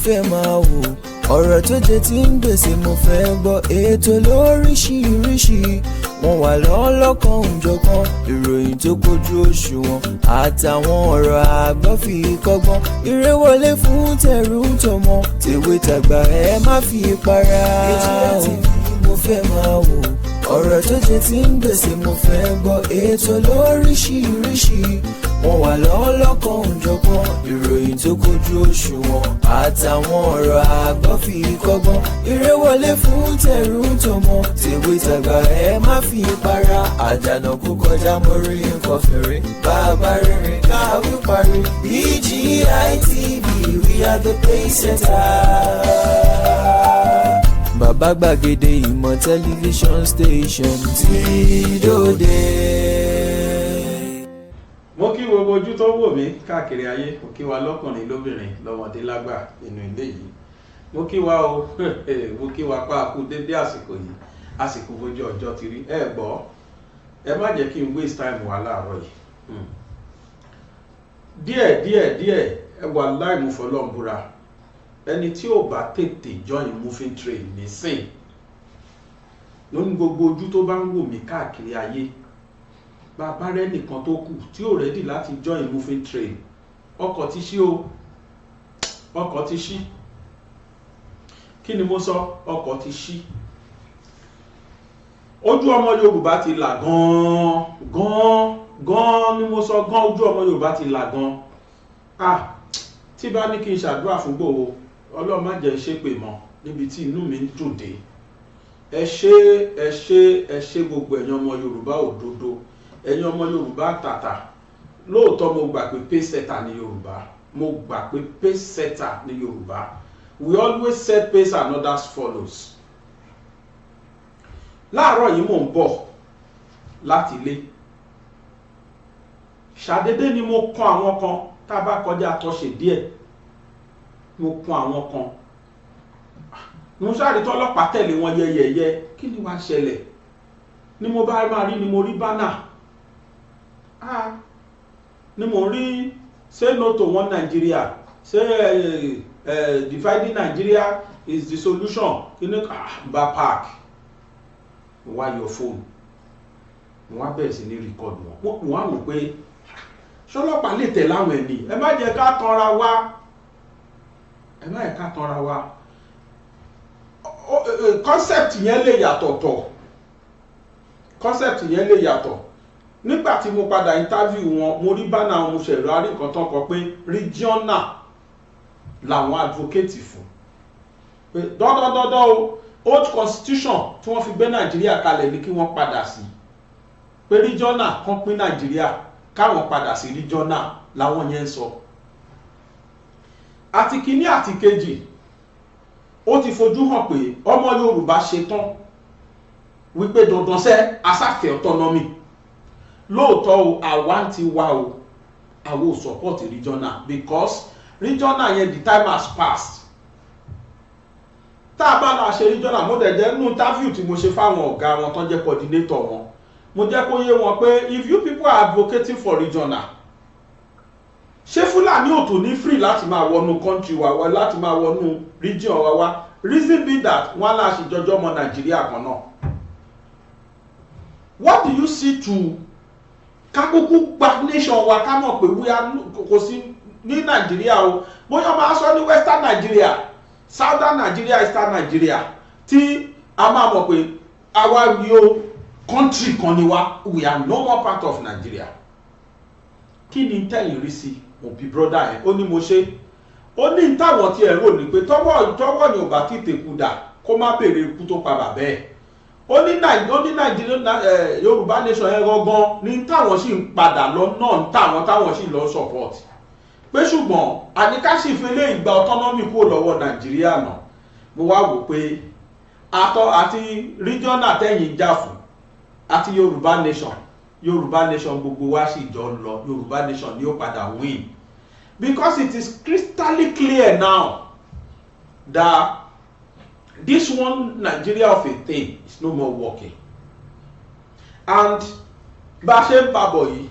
fẹ́ máa wò, ọ̀rọ̀ tó jẹ ti ń gbèsè mo fẹ́ gbọ́, ètò lóríṣiríṣi wọ́n wà lọ́lọ́kan òjọ̀kan, ìròyìn tó kojú òṣùwọ̀n àtàwọn ọ̀rọ̀ àgbọ́ fi kọ́gbọ́n, eré wọlé fún tẹ̀rù tọmọ tèwe tàgbà ẹ má fi para. Ètò TV mo fẹ́ máa wò, ọ̀rọ̀ tó jẹ ti ń gbèsè mo fẹ́ gbọ́, ètò lóríṣiríṣi wọ́n wà lọ́lọ́kan òjọ̀kan, ìròyìn tó kojú òṣùwọ̀n àtàwọn ọ̀rọ̀ àgbọ́ fi kọ́gbọ́n, eré wọlé fún tẹ̀rù tọmọ tèwe tàgbà ẹ má fi para. Àjànàkú kọjá mórí nǹkan fèrè, bàbá rere káwí parí. BGI TV, we are the pace setter. Bàbá gbàgede ìmọ̀ tẹlifíṣọ̀n station tí dòde. Mo kí gbogbo ojú tó wò mí káàkiri ayé, mo kí wa lọ́kùnrin lóbìnrin lọ́mọdé lágbà nínú ilé yìí, mo kí wa o mo kí wa pa kú dédé àsìkò yìí, àsìkò bójú ọjọ́ ti rí ẹ gbọ́, ẹ má jẹ́ kí n waste time wa láàárọ̀ yìí. díẹ̀ ẹ wà láì mú fọlọ́ǹbúra, ẹni tí ò bá tètè join moving train nísìn lóní gbogbo ojú tó bá ń wò mí káàkiri ayé, bàbá rẹ nìkan tó kù tí ò rẹ́dì láti join moving train, ọkọ̀ ti ṣí o, ọkọ̀ ti ṣí. Kí ni mo sọ? Ọkọ̀ ti ṣí. Ojú ọmọ Yorùbá ti là gan ni mo sọ, gan ojú ọmọ Yorùbá ti là gan. Tí bá ní kí n ṣàdúrà fún Gbòho, Ọlọ́run má jẹ́ ṣépè mọ́ níbi tí inú mi ń dùn dé. Ẹ ṣé gbogbo ẹ̀yin ọmọ Yorùbá òdodo, ẹ̀yin ọmọ Yorùbá tàtà. Lóòótọ́ mo gbà pé pace setter ní Yorùbá, mo gbà pé pace setter ní Yorùbá. We always set pace and others follows. Láàárọ̀ yìí mò ń bọ̀ láti ilé, ṣàdédé ni mo kàn àwọn kan, tá a bá kọjá àtọ́ṣe díẹ̀ mo kàn àwọn kan, mo sáré tọ́lọ́pàá tẹ̀lé wọn yẹyẹyẹ. Kí ni wá ṣẹlẹ̀? Ni mo bá máa rí, ni mo rí bánà, ni mo rí say no to one Nigeria, say dividing Nigeria is the solution. Bá park, mo wá yọ fóònù, mo wá bẹ̀rẹ̀ sí ní rìkọ́dù wọn. Mo wá wò pé ṣọlọ́pàá lè tẹ̀ láwọn ẹni, ẹ má jẹ́ ká tanra wa, ẹ má jẹ́ ká tanra wa. Concept yẹn lè yàtọ̀ tọ̀, concept yẹn lè yàtọ̀. Nígbà tí mo padà interview wọn, mo rí bánà wọn, mo ṣẹ̀rọ àrí nǹkan tán kọ pé regional làwọn advocate fún. Pé dọ́dọ́dọ́dọ́ o, old constitution tí wọ́n fi gbé Nàìjíríà kalẹ̀ ní kí wọ́n padà sí. Pé regional kan pín Nàìjíríà, káwọn padà sí regional làwọn yẹn ń sọ. Àti kíní àti kejì, ó ti fojú hàn pé ọmọ Yorùbá ṣetán wípé dandan sẹ́ asáfẹ́ autonomy. Lóòótọ́ o, àwa ti wá o, àwa ò support regional because regional yẹn the time has passed. Tá a bá la ṣe regional, mo dẹ̀ jẹ́ nínú interview tí mo ṣe fáwọn ọ̀gá wọn tó jẹ́ coordinator wọn, mo jẹ́ kó yé wọn pé if you people are advocating for regional, ṣé Fúlàní ò tó ní free láti máa wọnú country wa, láti máa wọnú region wa wá? Reason be that wọ́n lá ṣe jọjọ́ ọmọ Nàìjíríà kan náà. What do you see to kákúkú gba nation wa, ká mọ̀ pé wíyá kò sí ní Nàìjíríà o, bóyá máa sọ ní Western Nigeria, Southern Nigeria, Eastern Nigeria, tí a máa mọ̀ pé àwa yóò country kan ni wa, we are no more part of Nigeria. Kí ni tẹ́yìn rí sí òbí brother ẹ̀? Ó ní mo ṣe, ó ní táwọn tí ẹ̀ rò ní pé tọ́wọ́ ni ò bá tètè kú dà kó má béèrè ikú tó pa bàbá ẹ̀. Ó ní Nàìjíríà Yorùbá nation ẹ̀ gangan ní táwọn sì ń padà lọ náà, táwọn sì lọ support. Pé ṣùgbọ́n àníkáṣì fẹ́lẹ́ ìgbà autonomy kúrò lọ́wọ́ Nàìjíríà náà. Mo wá wò pé àti regional tẹ́yìn jà fún àti Yorùbá nation gbogbo wa sì jọ lọ, Yorùbá nation ni ó padà win, because it is crystal clear now that this one Nigeria of a thing is no more working. And bá ṣe ń bàbọ̀ yìí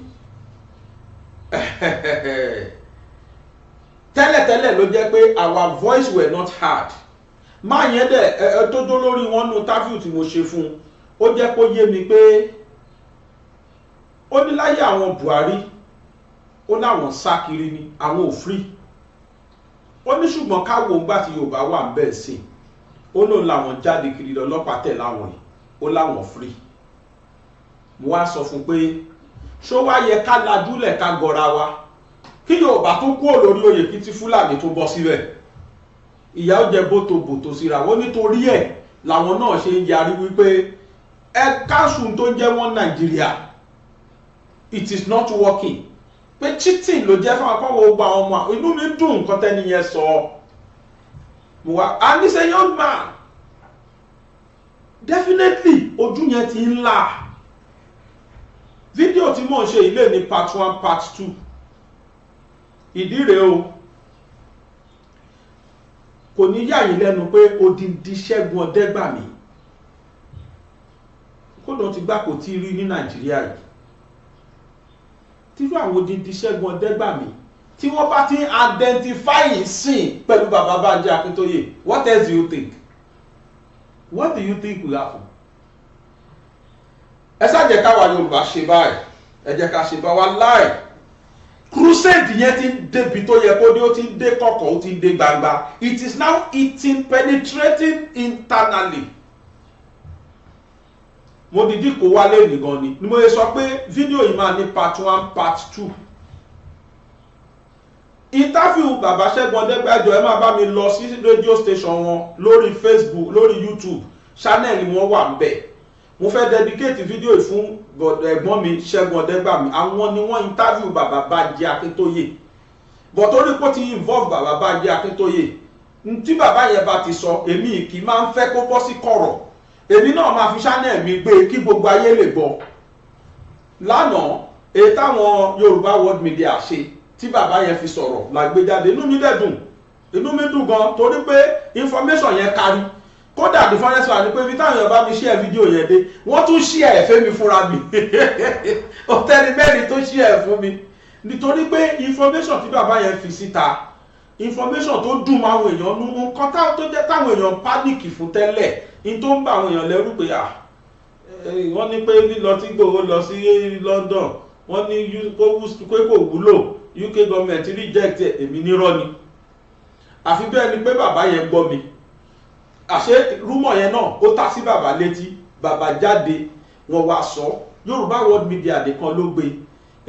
tẹ́lẹ̀tẹ́lẹ̀ ló jẹ́ pé our voice were not heard. Máa yẹn dẹ̀ tó dó lórí wọn nú interview tí mo ṣe fún ó jẹ́ kó yé mi pé ó ní láyé àwọn Buhari ó láwọn sá kiri ni àwọn ò free. Ó ní ṣùgbọ́n káwo ńgbà tí Yorùbá wà ń bẹ́ẹ̀ sí ó lóun làwọn jáde kiri lọ́lọ́pàá tẹ̀ láwọn yìí ó láwọn free. Mo wá sọ fún pé ṣó wá yẹ ká lajúlẹ̀ ká gọra wa kí Yorùbá tó kúrò lórí oyè kí ti Fúlàní tó bọ́ síbẹ̀ ìyà ó jẹ bòtòbòtò síra wọn nítorí ẹ̀ làwọn náà ṣe ń yarí wípé ẹ káṣù tó jẹ́ wọn Nàìjíríà it is not working pé cheating ló jẹ́ fún akọ́wọ́ gbogbo àwọn ọmọ inú mi dùn nǹkan tẹ́ni yẹn sọ mo wá and he's a young man definitely ojú yẹn ti ń là fídíò tí mò ń ṣe ilé ní part 1 part 2 ìdí rèé o kò ní yà yín lẹ́nu pé odindi Ṣẹ́gun Ọdẹ́gbàmí kódà ti gbà kò tí rí ní Nàìjíríà yìí tírú àwọn odindi Ṣẹ́gun Ọdẹ́gbàmí tí wọ́n bá ti ń identify sìn pẹ̀lú bàbá Bánjí Akíntóyè what else do you think what do you think will happen? Ẹ ṣáà jẹ́ káwa Yorùbá ṣe báyìí ẹ jẹ́ ká ṣe bá wa láì crusade yẹn ti ń débi tó yẹ kó dé ó ti ń dé kọ̀kọ̀ ó ti ń dé gbangba it is now eating penetrating internally. Mo dìdí kó wálé nìkan ni mo lè sọ pé fídíò yìí máa ní part 1 part 2. Interview bàbá Ṣẹ́gun Ọdẹ́gbàjọ ẹ máa bá mi lọ sí radio station wọn lórí Facebook lórí YouTube channel wọn wà ń bẹ̀. Mo fẹ́ dedicate fídíò yìí fún ẹ̀gbọ́n mi Ṣẹ́gun Ọdẹ́gbàmí àwọn ni wọ́n interview bàbá Bánjí Akíntóyè but torí pé ó ti involve bàbá Bánjí Akíntóyè tí bàbá yẹn bá ti sọ èmi kì í máa ń fẹ́ kó bọ́ sí kọ̀rọ̀ èmi náà máa fi channel mi gbé kí gbogbo ayé lè gbọ́. Lánàá èyí táwọn Yorùbá World Media ṣe tí bàbá yẹn fi sọ̀rọ̀ la gbé jáde inú mi dẹ̀ dùn inú mi dùn gan torí pé information yẹn kárí kódà the funniest one ni pé ibi táwọn èèyàn bá mi share fídíò yẹn dé wọ́n tún share ẹ̀fẹ́ mi fúnra mi ọ̀tẹ́ni mẹ́rin tó share fún mi nítorí pé information tí bàbá yẹn fi síta information tó dùn máa àwọn èèyàn nínú nǹkan tó jẹ́ táwọn èèyàn panic fún tẹ́lẹ̀ ní tó ń bá àwọn èèyàn lẹ́rù pé wọ́n ní pé lílọ tí Gbòho lọ sí London wọ́n ní pé kò wúlò UK government reject èmi nírọ́ ni àfi bẹ́ẹ̀ ni pé bàbá yẹn gbọ́ mi àṣé rúmọ̀ yẹn náà ó ta sí bàbá létí bàbá jáde wọ́n wá sọ Yorùbá World Media nìkan ló gbé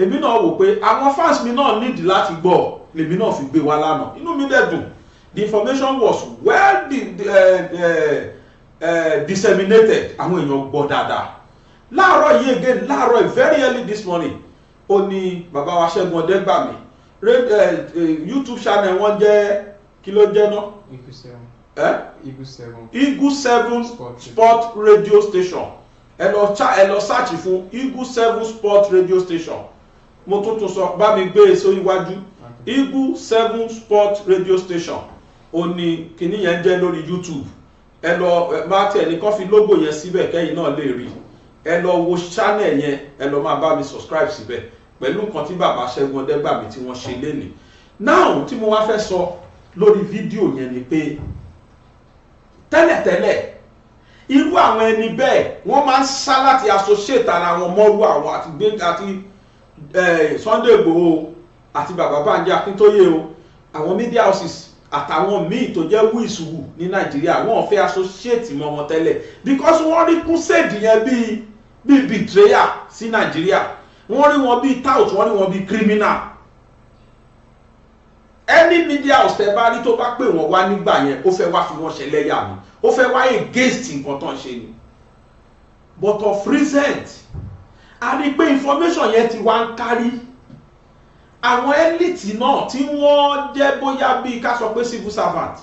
èmi náà wò pé àwọn fans mi náà nídìí láti gbọ́ lèmi náà fi gbé wa lánàá inú mi dẹ̀ dùn the information was well disseminated àwọn èèyàn gbọ́ dáadáa láàárọ̀ yìí again láàárọ̀ very early this morning ó ní bàbá wa Ṣẹ́gun Ọdẹ́gbàmí YouTube channel wọn jẹ́ kí ló jẹ́ náà Eagle 7 Sport Radio Station ẹ lọ search fún Eagle 7 Sport Radio Station mo tún sọ bá mi gbé èso iwájú Eagle 7 Sport Radio Station ó ní kíní yẹn jẹ́ lórí YouTube ẹ lọ máa tẹ̀ ní kán fi logo yẹn síbẹ̀ kẹ́yìn náà lè rí ẹ lọ wo channel yẹn ẹ lọ máa bá mi subscribe síbẹ̀ pẹ̀lú nǹkan tí bàbá Ṣẹ́gun Ọdẹ́gbàmí tí wọ́n ṣe lénìí. Now tí mo wá fẹ́ sọ lórí fídíò yẹn ni pé tẹ́lẹ̀tẹ́lẹ̀ irú àwọn ẹni bẹ́ẹ̀ wọ́n máa ń sá láti associate ara wọn mọ́rú àwọn àti Sunday Igboho àti bàbá Bánjí Akíntóyè o àwọn media houses àtàwọn míì tó jẹ́ wíìsùwù ní Nàìjíríà wọ́n fẹ́ associate mọ́ wọn tẹ́lẹ̀ because wọ́n rí crusade yẹn bíi betrayal sí Nàìjíríà wọ́n rí wọn bíi tout wọ́n rí wọn bíi criminal any media house tẹ́ bá rí tó bá pè wọ́n wá nígbà yẹn ó fẹ́ wá fi wọ́n ṣẹlẹ́yà ni ó fẹ́ wá against nǹkan tó ń ṣe ni but of recent a rí pé information yẹn ti wá ń kárí àwọn elite náà tí wọ́n jẹ́ bóyá bíi ká sọ pé civil servant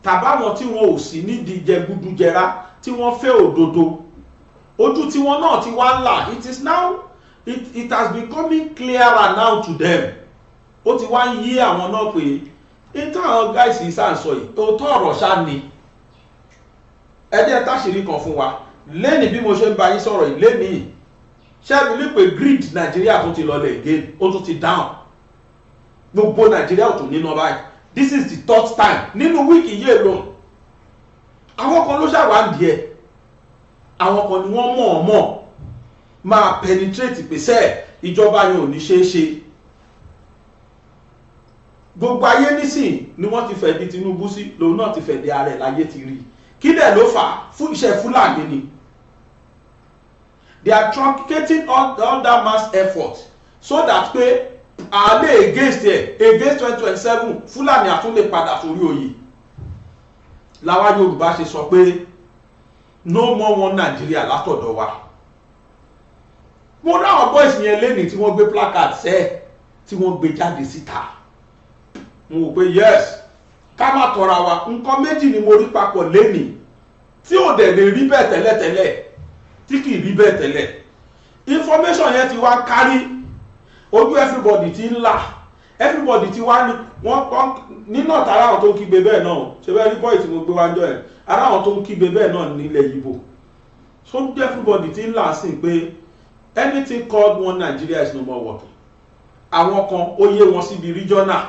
tàbáwọn tí wọn ò sí nídìí jẹgúdújẹrá tí wọ́n fẹ́ òdodo ojú tí wọ́n náà ti wá ń là it is now it has becoming clearer now to them ó ti wá ń yí àwọn náà pé ìtàn àwọn guys yìí sá ń sọ yìí òótọ́ ọ̀rọ̀ ṣá ni ẹ jẹ́ táṣìírí kan fún wa lẹ́nìí bí mo ṣe ń bá yín sọ̀rọ̀ yìí lẹ́nìí ṣẹ́bi ní pé grid Nàìjíríà tún ti lọlẹ̀ again ó tún ti down gbogbo Nàìjíríà ò tún níná báyìí this is the third time nínú wíìkì yìí alone. Àwọn kan ló ṣàwádìí ẹ̀, àwọn kan ni wọ́n mọ̀ máa penetrate pèsè ìjọba yẹn ò ní ṣeé ṣe. Gbogbo ayé nísìn ni wọ́n ti fẹ́ di Tinúbú sí, lòun náà ti fẹ́ di ààrẹ láyé ti rí. Kí dẹ̀ ló fà á? Fún iṣẹ́ Fúlàní ni. They are truncating all that mass effort so that pé àlè against 2027 Fúlàní àtún lè padà sórí oyè. Làwa Yorùbá ṣe sọ pé no more one Nigeria látọ̀dọ̀ wa. Mo ráwọn boys yẹn lẹ́nìí tí wọ́n gbé placard sẹ́ẹ̀ tí wọ́n gbé jáde síta. Mo wò pé yes, ká má tọra wa, nǹkan méjì ni mo rí papọ̀ lẹ́nìí tí ò dẹ̀ lè rí bẹ́ẹ̀ tẹ́lẹ̀tẹ́lẹ̀, tí kì í rí bẹ́ẹ̀ tẹ́lẹ̀. Information yẹn ti wá kárí, ojú everybody ti ń là, everybody ti wá ní wọ́n nínú ọ̀tá ara àwọn tó ń kígbe bẹ́ẹ̀ náà, ṣe bẹ́ẹ̀ rí boy tí mo gbé wájọ́ ẹ̀, ara àwọn tó ń kígbe bẹ́ẹ̀ náà nílẹ̀ Ìgbò. So everybody ti ń là sí pé anything called one Nigeria is no more working. Àwọn kan ó yé wọn síbi regional,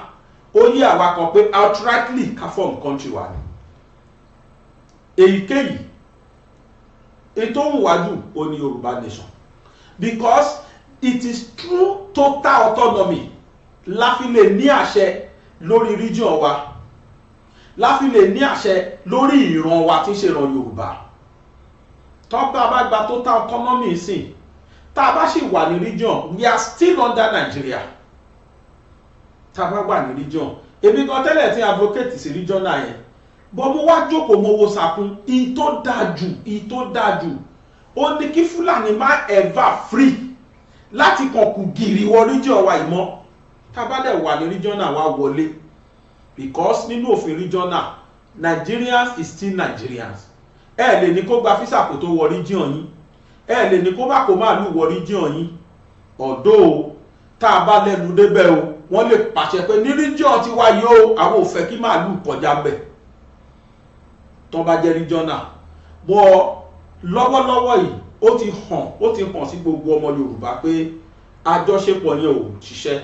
ó yé àwa kan pé outrightly ká form country wa ni. Èyíkéyìí ètò òwúwájú ó ní Yorùbá nation, because it is true total autonomy la fi lè ní àṣẹ lórí region wa, la fi lè ní àṣẹ lórí ìran wa tí ń ṣe ìran Yorùbá. Tọ́gbà bá gba total autonomy sí, tá a bá sì wà ní region, we are still under Nigeria. Tá a bá wà ní region, èmi kan tẹ́lẹ̀ tí advocate sí regional yẹn, bọ́ mo wá jókòó mo wo sàkún, ìyí tó dáa jù ó ní kí Fúlàní má ever free láti kọ̀kù gìrì wọ region wa ìmọ̀. Tá a bá dẹ̀ wà ní regional wa wọlé, because nínú òfin regional Nigerians is still Nigerians. Ẹ lè ní kó gba físà kó tó wọ region yín, ẹ lè ní kó bá kó máàlù wọ region yín. Ọ̀dọ́ tá a bá lẹ́nu débẹ̀ o, wọ́n lè pàṣẹ pé ní region ti wá yóò àwọn ò fẹ́ kí máàlù kọjá bẹ̀ tó bá jẹ́ regional. Bọ́ lọ́wọ́lọ́wọ́ yìí ó ti hàn sí gbogbo ọmọ Yorùbá pé àjọṣepọ̀ yẹn ò ṣiṣẹ́.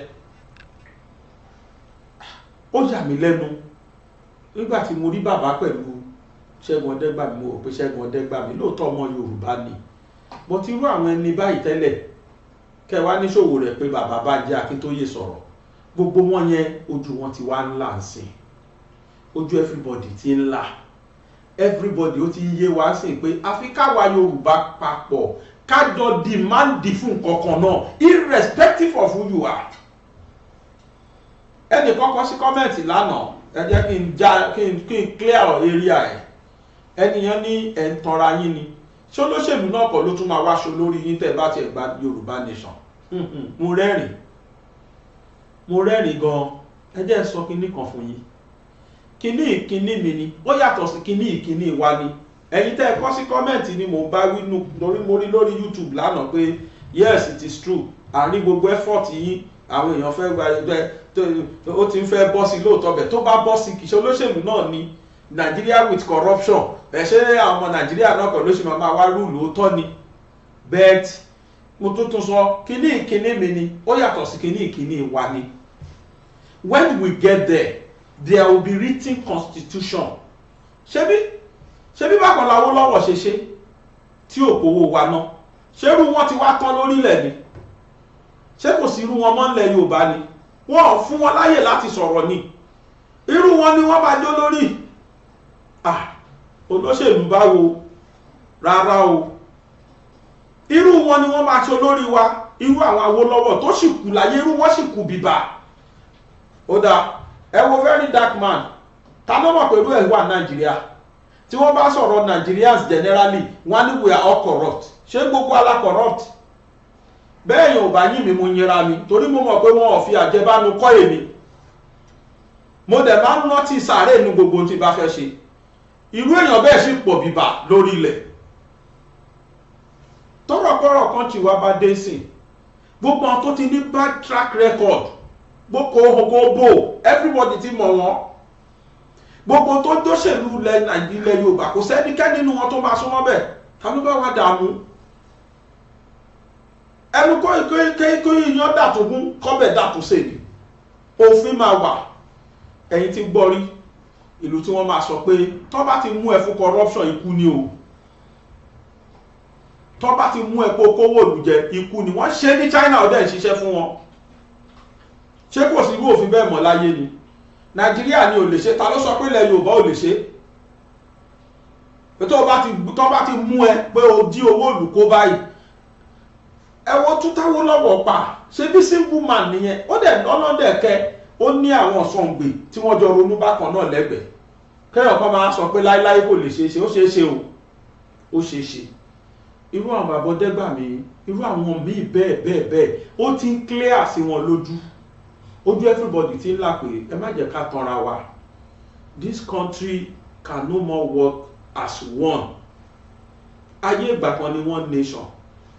Ó yà mí lẹ́nu nígbà tí mo rí bàbá pẹ̀lú Ṣẹ́gun Ọdẹ́gbàmí, mo rò pé Ṣẹ́gun Ọdẹ́gbàmí lóòótọ́ ọmọ Yorùbá ni, bọ́ ti rú àwọn ẹni báyìí tẹ́lẹ̀ kẹwàá níṣòwò rẹ̀ pé bàbá Bánjí Akíntóyè sọ̀rọ̀, gbogbo wọn yẹn ojú wọn ti wá ńlá sí, ojú everybody ti ńlá, everybody ó ti yé wá sí pé àfi káwa Yorùbá papọ̀ kájọ dìmáàndì fún nǹkan náà irrespective of who you are. Ẹnì kọ́kọ́ sí kọ́mẹ̀ntì lánàá, ẹ jẹ́ kí n clear area ẹ̀. Ẹnìyàn ní ẹ̀ ń tanra yín ni, ṣé olóṣèlú náà kọ́ ló tún máa wáṣọ lórí yín tẹ́ bá tiẹ̀ gba Yorùbá nation? Mo rẹ́rìn gan. Ẹ jẹ́ sọ kinní kan fún yín, kinní mi ni ó yàtọ̀ sí kinní wa ni. Ẹ̀yin tẹ́ ẹ kọ́ sí kọ́mẹ̀ntì ni mò ń bá wínú lórí mo rí lórí YouTube lánàá pé yes it is true, àrí gbogbo effort yín àwọn èèyàn fẹ́ gba ẹgbẹ́ ó ti ń fẹ́ bọ́ sí lóòótọ́ bẹ̀ tó bá bọ́ sí kìí ṣe olóṣèlú náà ni. Nigeria with corruption, ẹ ṣe àwọn ọmọ Nigeria náà kọ̀ ló ṣe máa wá rúùlù ó tọ́ ni. But mo tuntun sọ kinní mi ni ó yàtọ̀ sí kinní wa ni. When we get there will be written constitution. Ṣebí bákan làwọn lọ́wọ́ ṣe tí ò kówó wa náà, ṣerú wọn ti wá tán lórílẹ̀ ni, ṣé kò sí irú wọn mọ́ ńlẹ̀ Yorùbá ni? Wọ́n ò fún wọn láyè láti sọ̀rọ̀ ni, irú wọn ni wọ́n bá jó lórí. Olóṣèlú báwo? Rárá o, irú wọn ni wọ́n máa ṣe olórí wa, irú àwọn Awólọ́wọ̀ tó sì kù láyé, irú wọn sì kù bìbà. Ó dáa, ẹ wo very dark man, ta ló mọ̀ pẹ̀lú ẹ̀ wà Nàìjíríà? Tí wọ́n bá sọ̀rọ̀ Nigerians generally, wọ́n ní we are all corrupt. Ṣé gbogbo ala corrupt? Bẹ́ẹ̀ yóò bá yín mi mo yẹra mi, torí mo mọ̀ pé wọ́n ò fi àjẹbánu kọ́ èmi. Mo dẹ̀ máa ń rántí sàárè inú gbogbo tí bá fẹ́ ṣe. Irú èèyàn bẹ́ẹ̀ sì pọ̀ bìbà lórí ilẹ̀. Tọ́rọ̀kọ́rọ̀ kan tí wá bá dé sí, gbogbo àwọn tó ti ní bad track record, gbogbo everybody ti mọ̀ wọ́n. Gbogbo tó dóṣèlú ilẹ̀ Yorùbá kò sẹ́nikẹ́ni nínú wọn tó máa súnmọ́ bẹ́ẹ̀, ta ló bá wá dààmú? Ẹnu kó yíyan dàtúgún kọ́bẹ̀ dàtúnṣe ni, òfin máa wà. ẹ̀yin ti gbọ́ rí ìlú tí wọ́n máa sọ pé tó bá ti mú ẹ fún corruption ikú ni o, tó bá ti mú ẹ kó kówó ìlú jẹ ikú ni. wọ́n ṣe ní China ọdẹ ìṣiṣẹ́ fún wọn. ṣé kò sí irú òfin bẹ́ẹ̀ mọ́ láyé ni? Nàìjíríà ni ò lè ṣe. Ta ló sọ pé ilẹ̀ Yorùbá ò lè ṣe? tó bá ti mú ẹ pé o jí owó ìlú kó báyìí, ẹ wo tútáwó lọ́wọ́ pa, ṣe bí simple man nìyẹn. ó dẹ̀ ọlọ́dẹ̀kẹ́ ó ní àwọn sọ̀ǹgbè tí wọ́n jọ ronú bákan náà lẹ́gbẹ̀ẹ́. kẹ́yọ̀ kan máa sọ pé láíláí kò lè ṣeé ṣe. ó ṣeé ṣe o, ó ṣeé ṣe. irú àwọn bàbá Ọdẹ́gbàmí, irú àwọn míì bẹ́ẹ̀ ó ti ń clear sí wọn ojú everybody ti ń là pé ẹ má jẹ́ ká tanra wa. This country can no more work as one. ayé ìgbà kan ni one nation,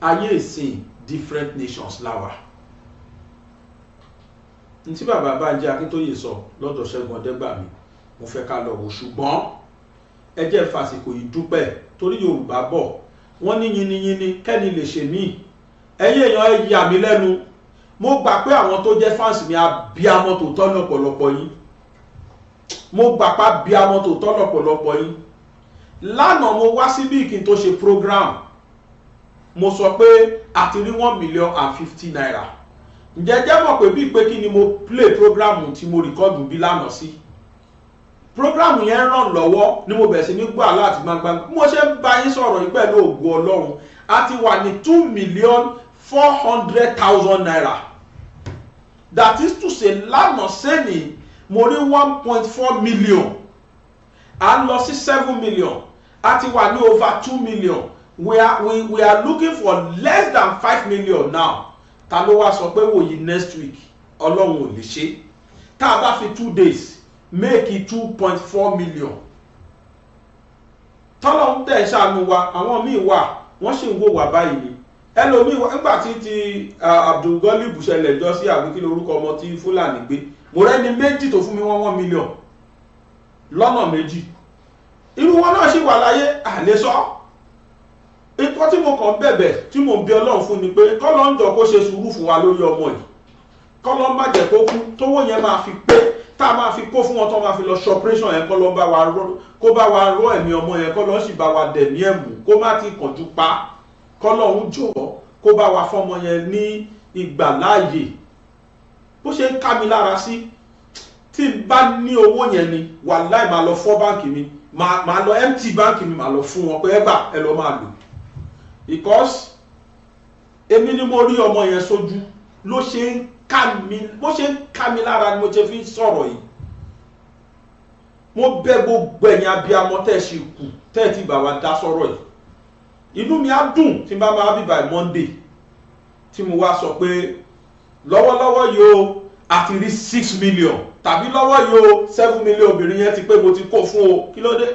ayé ìsìn different nations láwa. n tí bàbá Bánjí Akíntóyè sọ lọ́dọ̀ Ṣẹ́gun Ọdẹ́gbàmí mo fẹ́ ká lọ wò, ṣùgbọ́n ẹ jẹ́ fàsìkò yìí dúpẹ́ torí Yorùbá bọ̀ wọ́n ní yiniyini kẹ́ni lè ṣe mí. ẹ̀yin èèyàn ẹ yà mí lẹ́nu. mo gbà pé àwọn tó jẹ́ fans mi abiyamọ tòótọ́ lọ́pọ̀lọpọ̀ yín. mo gbà pé abiyamọ tòótọ́ lọ́pọ̀lọpọ̀ yín. lánàá mo wá síbí kí n tó ṣe program, mo sọ pé a ti rí 1,050,000 naira. ǹjẹ́ jẹ́ mọ̀ pé bíi pé kí ni mo play program tí mo rìkọ́dù bí lánàá sí. program yẹn ràn lọ́wọ́ ni mo bẹ̀rẹ̀ sí ní gbọ́ láti gbangba. mo ṣe ń bá yín sọ̀rọ̀ yìí pẹ̀lú ògo Ọlọ́run a ti wà ní 2,400,000 naira. that is to say lánàá sẹ́ni mo rí 1.4 million. a lọ sí 7 million. a ti wà ní over 2 million. we are looking for less than 5 million now. ta ló wá sọ pé wòye next week Ọlọ́run ò lè ṣe. tá a bá fi 2 days make it 2.4 million. tọ́lọ́hún tẹ̀ ṣàánú wa. àwọn míì wà wọ́n sì ń wò wá báyìí ni. ẹlòmíì wà nígbà tí Abdulghalib ṣẹlẹ̀ jọ sí àbíkí lórúkọ ọmọ tí Fúlàní gbé, mo rẹ́ni méjì tó fún mi 1 million lọ́nà méjì. irú wọn náà sì wà láyé àlè sọ. nǹkan tí mo kàn bẹ̀bẹ̀ tí mo ń bí Ọlọ́run fún ni pé kọ́lọ́ ń jọ kó ṣe sùúrù fún wa lórí ọmọ yìí. kọ́lọ́ má jẹ́ kó kú tówó yẹn máa fi pé tá a máa fi kó fún wọn tó máa fi lọ ṣe operation yẹn. kọ́lọ́ bá wa rọ ẹ̀mí ọmọ yẹn, kọ́lọ́ sì bá wa dẹ̀mí ẹ̀mú kó má ti kànjú pa. kọ́lọ́ ń jọ̀ọ́ kó bá wa fọ́mọ yẹn ní ìgbà láàyè. bó ṣe ń ká mi lára sí, tí n bá ní owó yẹn ni wàláì máa lọ fọ́ báǹkì mi, máa lọ empty báǹkì mi, máa lọ fún wọn pé ẹ gbà ẹ lọ máa lò. because èmi ni mo rí ọmọ yẹn sójú ló ṣe ń bó ṣe ń ká mi lára ni mo ṣe fi ń sọ̀rọ̀ yìí. mo bẹ̀ gbogbo ẹ̀yin abiyamọ tẹ́ ẹ ṣe kù tẹ́ ẹ ti bá wa dá sọ̀rọ̀ yìí. inú mi á dùn tí n bá máa bí by Monday tí mo wá sọ pé lọ́wọ́lọ́wọ́ yóò àti rí 6 million tàbí lọ́wọ́ yóò 7 million obìnrin yẹn ti pé mo ti kó fún o. kí ló dé?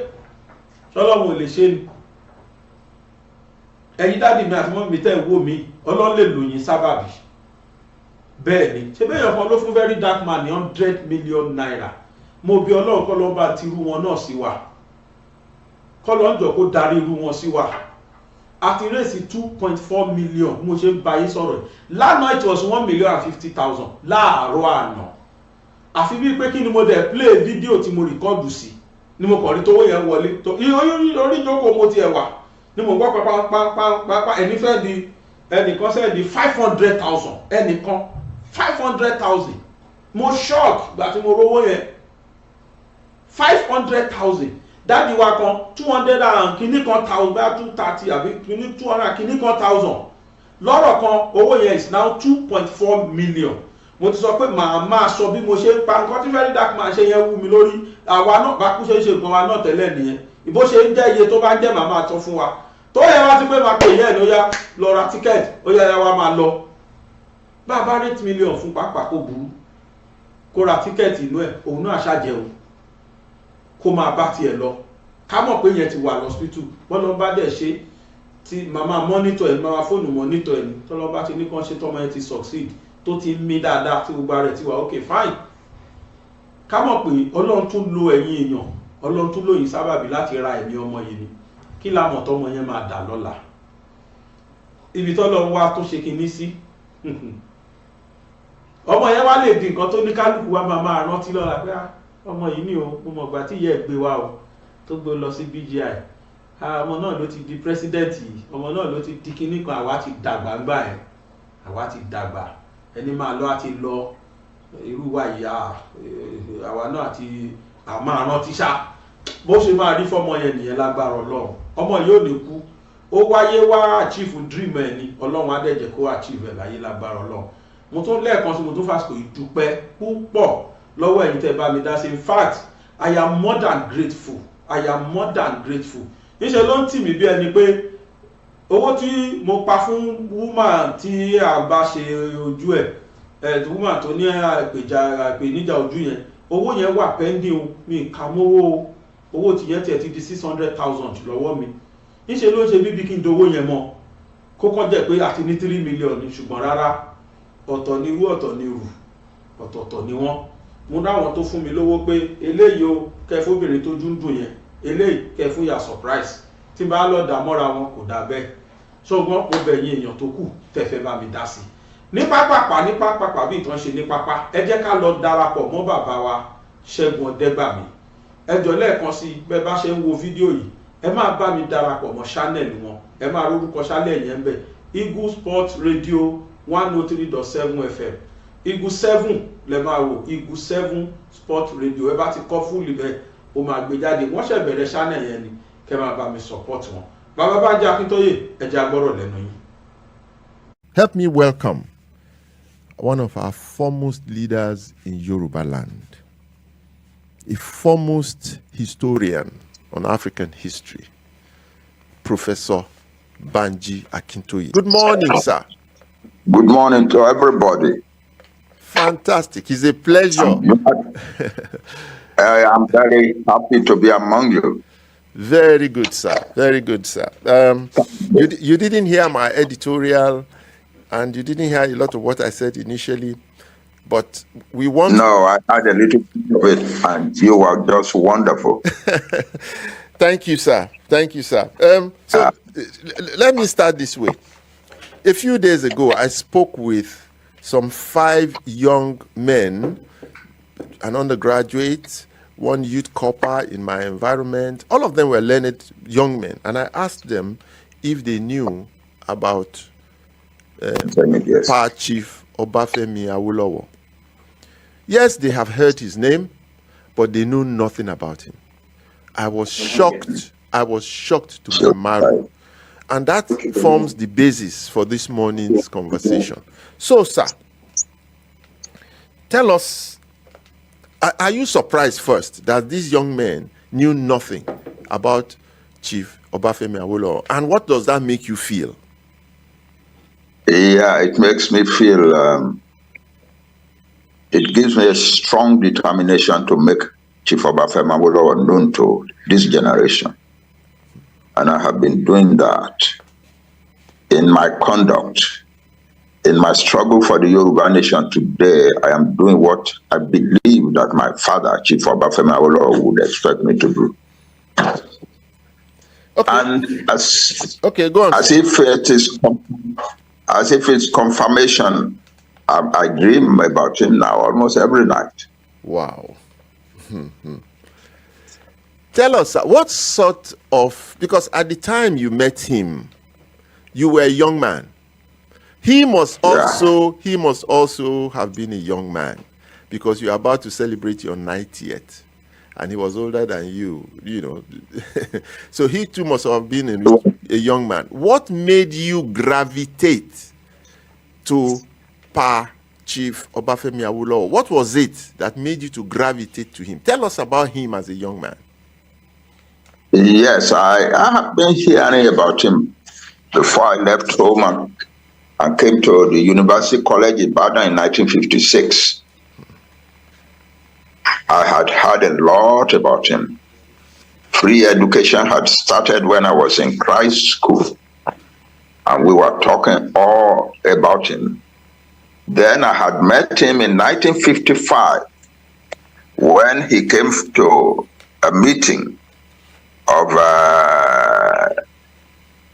ṣọlọ́run ò lè ṣe ni. ẹ̀yin dáàdì mi àti mọ́ mi tẹ́ ẹ̀ wò mí Ọlọ́run lè lò yín sábàbí. bẹ́ẹ̀ ni ṣe bẹ́ẹ̀ yọ̀kan ló fún very dark man ní 100 million naira. mo bí Ọlọ́run kọ́ ló ń bá ti irú wọn náà sí wa, kọ́ ló ń jọ kó darí irú wọn sí wa. àti rèsì 2.4 million mo ṣe ń bá yín sọ̀rọ̀ yìí. lánàá it was 1,050,000 láàárọ̀ àná. àfi bíi pé kí ni mo dẹ̀ play fídíò tí mo rìkọ́dù sí ni mo kàn rí tówó yẹn wọlé. orí ìjókòó mo tiẹ̀ wà ni mo gbọ́ pápá ẹnìkan sẹ́ẹ̀dì 500,000 ẹnìkan 500,000. mo shock gbà tí mo rówó yẹn 500,000. dáàdi wa kan 200 and kìíní kan thousand bá 230 àbí kìíní 200 kìíní kan thousand. lọ́rọ̀ kan owó yẹn is now 2.4 million. mo ti sọ pé màá máa sọ bí mo ṣe ń pa nǹkan tí very dark man ṣe yẹn wú mi lórí. àwa náà bá kú ṣe ń ṣe nǹkan wa náà tẹ́lẹ̀ nìyẹn. ìbó ṣe ń jẹ́ iye tó bá ń jẹ́ màá máa tọ́ fún wa. tó yẹ wá ti pé máa pè yẹn ló yá lọ ra tíkẹ́ẹ̀tì ó yá wá máa lọ. bá a bá 8 million fún pápá kó burú kó ra tíkẹ́ẹ̀tì inú ẹ̀ òun náà ṣàjẹun kó máa bá tiẹ̀ lọ. ká mọ̀ pé yẹn ti wà lọ́sítítù wọ́n lọ bá dẹ̀ ṣe tí màmá mọ́nítọ̀ ẹ̀ màmá fóònù mọ́nítọ̀ ẹ̀ ní tọ́lọ́ bá ti ní kán ṣe tọ́mọ ẹ̀ ti succeed tó ti mí dáadáa tí gbogbo rẹ̀ ti wà ok fine. ká mọ̀ pé Ọlọ́run tún lo ẹ̀yin èèyàn, Ọlọ́run tún lóyìn sábàbí láti ra ẹ̀mí ọmọ yìí ni. kí la mọ̀ tọ́mọ yẹn máa dà lọ́la. ibi tọ́lọ́run wá tó ṣe kinní sí ọmọ yẹn wá lè di nǹkan tó ní kálukú wa máa rántí lọ́la pé ọmọ yìí ni o mo mọ̀ gbà tí ìyá ẹ̀ gbé wa o tó gbé lọ sí BGI ọmọ náà ló ti di president yìí ọmọ náà ló ti di kinní kan àwa ti dàgbà ńgbà ẹ̀ àwa ti dàgbà ẹni máa lọ àti lọ irú wa yìí àwa náà ti àmọ́ àrántí ṣá bó ṣe máa rí fọmọ yẹn nìyẹn lágbára Ọlọ́run ọmọ yìí ò ní kú ó wáyé wá achieve dream ẹ̀ ni Ọlọ́run á dẹ̀ jẹ́ kó achieve ẹ̀ láyé lágbára Ọlọ́run mo tún lẹ́ẹ̀kan sí mo tún fàsìkò ìdúpẹ́ púpọ̀ lọ́wọ́ ẹ̀yin tẹ́ bá mi dá sí in fact I am more than grateful níṣẹ́ ló ń tì mí bí ẹni pé owó tí mo pa fún woman tí a bá ṣe ojú ẹ̀ woman tó ní ìpèníjà ojú yẹn owó yẹn wà pending o mi kà mówó owó tí yẹn tiẹ̀ ti di 600,000 lọ́wọ́ mi níṣẹ́ ló ń ṣe bíbí kí n dowó yẹn mọ́ kó kàn jẹ́ pé àti ní 3 million ṣùgbọ́n rárá ọ̀tọ̀ ni irú ọ̀tọ̀ ni irú ọ̀tọ̀ọ̀tọ̀ ni wọ́n mo dáwọn tó fún mi lówó pé eléyìí o kẹfóbìnrin tó dúndùn yẹn eléyìí kẹfún ya surprise tí bá lọ dà mọ́ra wọn kò dà bẹ́ẹ̀ ṣùgbọ́n mo bẹ̀yìn èèyàn tó kù tẹ̀fẹ́ bá mi dá sí ní pápápá bí ìtàn ṣe ní pápá ẹ jẹ́ ká lọ darapọ̀ mọ́ bàbá wa Ṣẹ́gun Ọdẹ́gbàmí ẹ jọ̀ọ́ lẹ́ẹ̀kan sí bẹ́ẹ̀ bá ṣe ń wo fídíò yìí ẹ máa bá mi darapọ̀ mọ́ channel wọn ẹ máa rórúkọ channel yẹn bẹ́ẹ̀ Eagle Sport Radio 103.7 FM Eagle 7 lẹ máa wò Eagle 7 Sport Radio ẹ bá ti kọ́ fúlì bẹ́ẹ̀ ó máa gbé jáde wọ́n ṣẹ̀ bẹ̀rẹ̀ channel yẹn ni kẹ́ máa bá mi support wọn bàbá Bánjí Akíntóyè ẹ jẹ́ agbọ́rọ̀ lẹ́nu yín. Help me welcome one of our foremost leaders in Yoruba land, a foremost historian on African history, Professor Bánjí Akíntóyè. Good morning, sir. Good morning to everybody. Fantastic. It's a pleasure. I am very happy to be among you. Very good, sir. Very good, sir. You didn't hear my editorial, and you didn't hear a lot of what I said initially, but we want... No, I had a little bit of it, and you were just wonderful. Thank you, sir. Thank you, sir. Let me start this way. A few days ago, I spoke with some 5 young men, an undergraduate, one youth corper in my environment. All of them were learned young men. And I asked them if they knew about Pa Chief Obafemi Awolowo. Yes, they have heard his name, but they knew nothing about him. I was shocked. I was shocked to my marrow. And that forms the basis for this morning's conversation. So, sir, tell us, are you surprised first that these young men knew nothing about Chief Obafemi Awolowo? And what does that make you feel? Yeah, it makes me feel, it gives me a strong determination to make Chief Obafemi Awolowo known to this generation. And I have been doing that in my conduct. In my struggle for the Yorubanation today, I am doing what I believe that my father, Chief Obafemi Awolowo, would expect me to do. Okay. And go on. As if it's confirmation, I dream about him now almost every night. Wow. Tell us, what sort of, because at the time you met him, you were a young man. He must also have been a young man, because you're about to celebrate your 90th, and he was older than you, you know. So he too must have been a young man. What made you gravitate to Pa Chief Obafemi Awolowo? What was it that made you to gravitate to him? Tell us about him as a young man. Yes, I have been hearing about him before I left home and came to the University College in Ibadan in 1956. I had heard a lot about him. Free education had started when I was in Christ School, and we were talking all about him. Then I had met him in 1955 when he came to a meeting of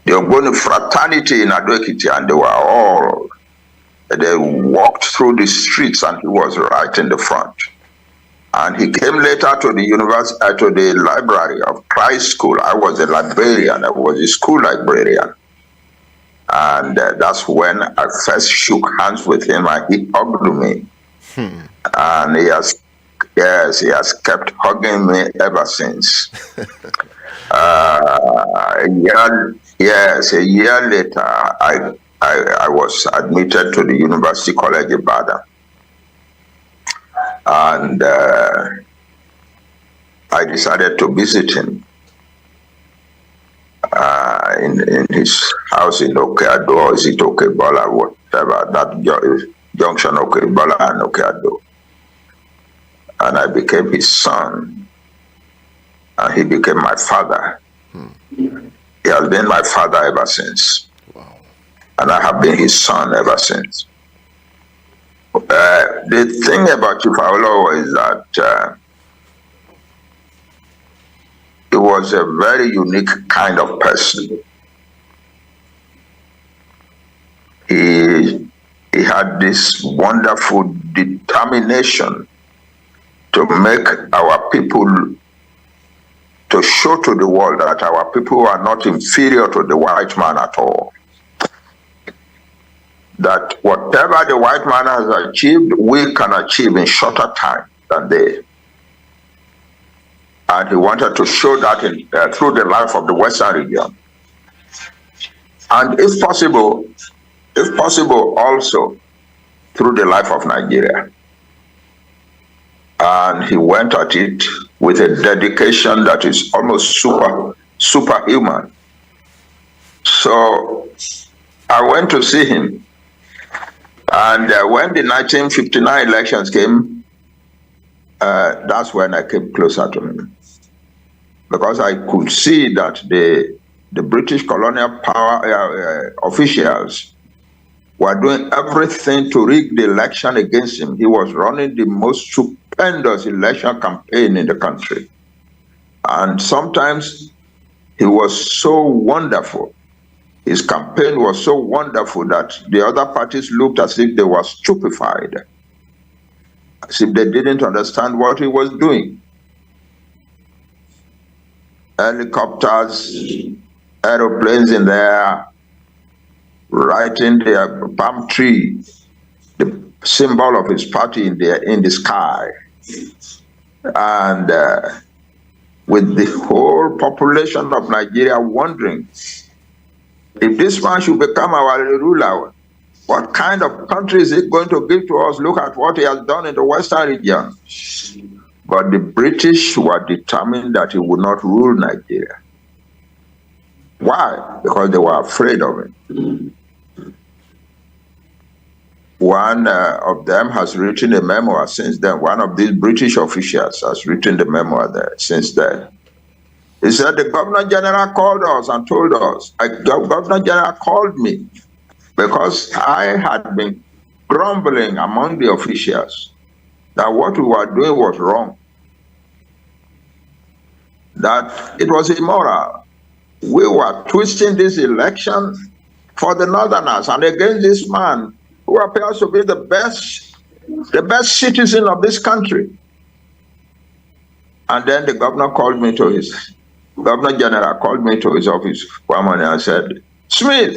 the Ogboni fraternity in Ado-Ekiti, and they walked through the streets, and he was right in the front. And he came later to the university, to the library of Christ School. I was a librarian. I was a school librarian. And that's when I first shook hands with him, and he hugged me. And he has kept hugging me ever since. A year later, I was admitted to the University College Ibadan. And I decided to visit him in his house in Okeado, or is it Okebola, whatever, that junction Okebola and Okeado. And I became his son, and he became my father. He has been my father ever since. Wow. And I have been his son ever since. The thing about Chief Awolowo is that he was a very unique kind of person. He had this wonderful determination to make our people, to show to the world that our people are not inferior to the white man at all. That whatever the white man has achieved, we can achieve in shorter time than they. And he wanted to show that through the life of the Western region. And if possible also through the life of Nigeria. And he went at it with a dedication that is almost superhuman. So I went to see him. And when the 1959 elections came, that's when I came closer to him. Because I could see that the British colonial power officials were doing everything to rig the election against him. He was running the most stupendous election campaign in the country. And sometimes he was so wonderful. His campaign was so wonderful that the other parties looked as if they were stupefied, as if they didn't understand what he was doing. Helicopters, aeroplanes in there, writing the palm tree, the symbol of his party in the sky. And with the whole population of Nigeria wondering, if this man should become our ruler, what kind of country is he going to give to us? Look at what he has done in the Western region. But the British were determined that he would not rule Nigeria. Why? Because they were afraid of him. One of them has written a memoir since then. One of these British officials has written the memoir there since then. He said the Governor General called us and told us, the Governor General called me because I had been grumbling among the officials that what we were doing was wrong, that it was immoral. We were twisting this election for the Northerners and against this man who appears to be the best citizen of this country. And then the Governor General called me to his office one morning and said, Smith,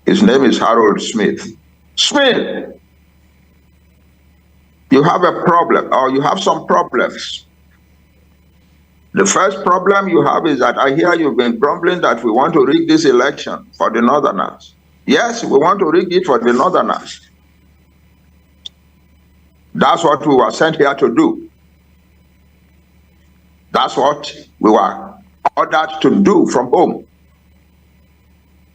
his name is Harold Smith. Smith, you have a problem, or you have some problems. The first problem you have is that I hear you've been grumbling that we want to rig this election for the Northerners. Yes, we want to rig it for the Northerners. That's what we were sent here to do. That's what we were ordered to do from home.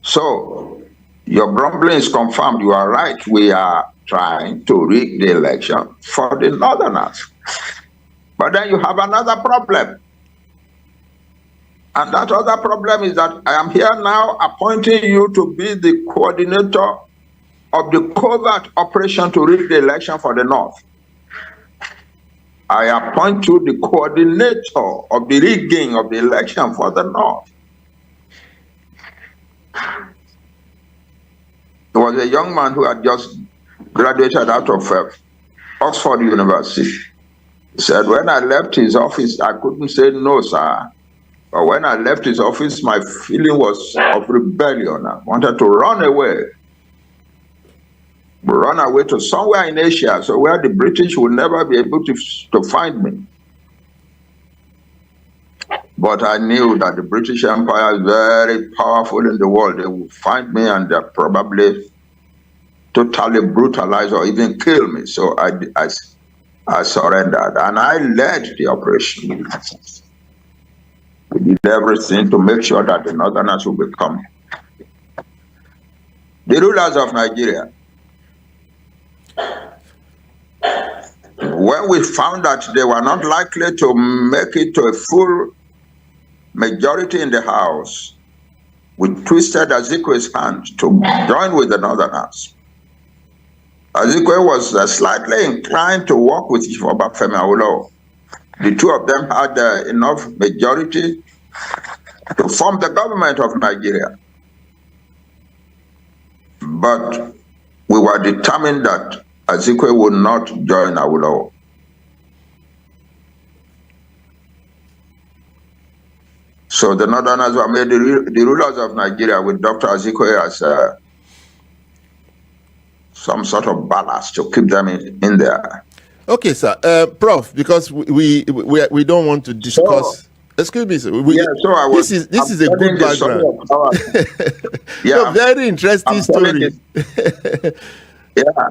So, your grumbling is confirmed. You are right. We are trying to rig the election for the Northerners. But then you have another problem. And that other problem is that I am here now appointing you to be the coordinator of the covert operation to rig the election for the North. I appoint you the coordinator of the rigging of the election for the North. He was a young man who had just graduated out of Oxford University. He said, when I left his office, I couldn't say no, sir. But when I left his office, my feeling was of rebellion. I wanted to run away. Run away to somewhere in Asia, so where the British will never be able to find me. But I knew that the British Empire is very powerful in the world. They will find me and they'll probably totally brutalize or even kill me. So I surrendered and I led the operation. We did everything to make sure that the Northerners will become the rulers of Nigeria. When we found that they were not likely to make it to a full majority in the House, we twisted Azikwe's hand to join with the Northerners. Azikwe was slightly inclined to work with Obafemi Awolowo. The two of them had enough majority to form the government of Nigeria. But we were determined that Azikwe would not join Awolowo. So the Northerners were made the rulers of Nigeria with Dr. Azikwe as some sort of ballast to keep them in there. Okay, sir. Prof, because we don't want to discuss. Excuse me, sir. This is a good background. Yeah, very interesting story. Yeah.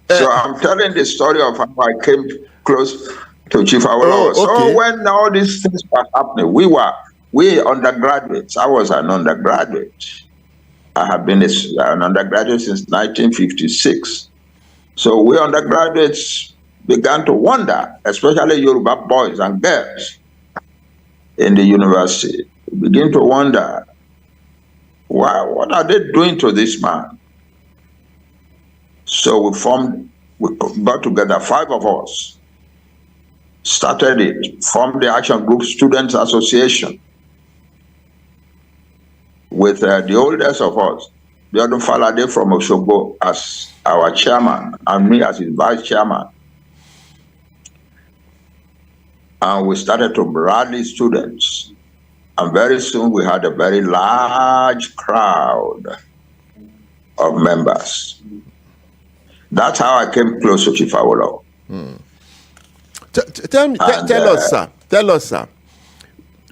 So I'm telling the story of how I came close to Chief Awolowo. So when all these things were happening, we undergraduates. I was an undergraduate. I have been an undergraduate since 1956. So we undergraduates began to wonder, especially Yoruba boys and girls in the university, we begin to wonder, what are they doing to this man? So we got together, 5 of us, started it, formed the Action Group Students Association with the oldest of us, Biodun Falade from Osogbo as our chairman and me as his vice chairman. And we started to rally students. And very soon we had a very large crowd of members. That's how I came close to Chief Awolowo. Tell us, sir.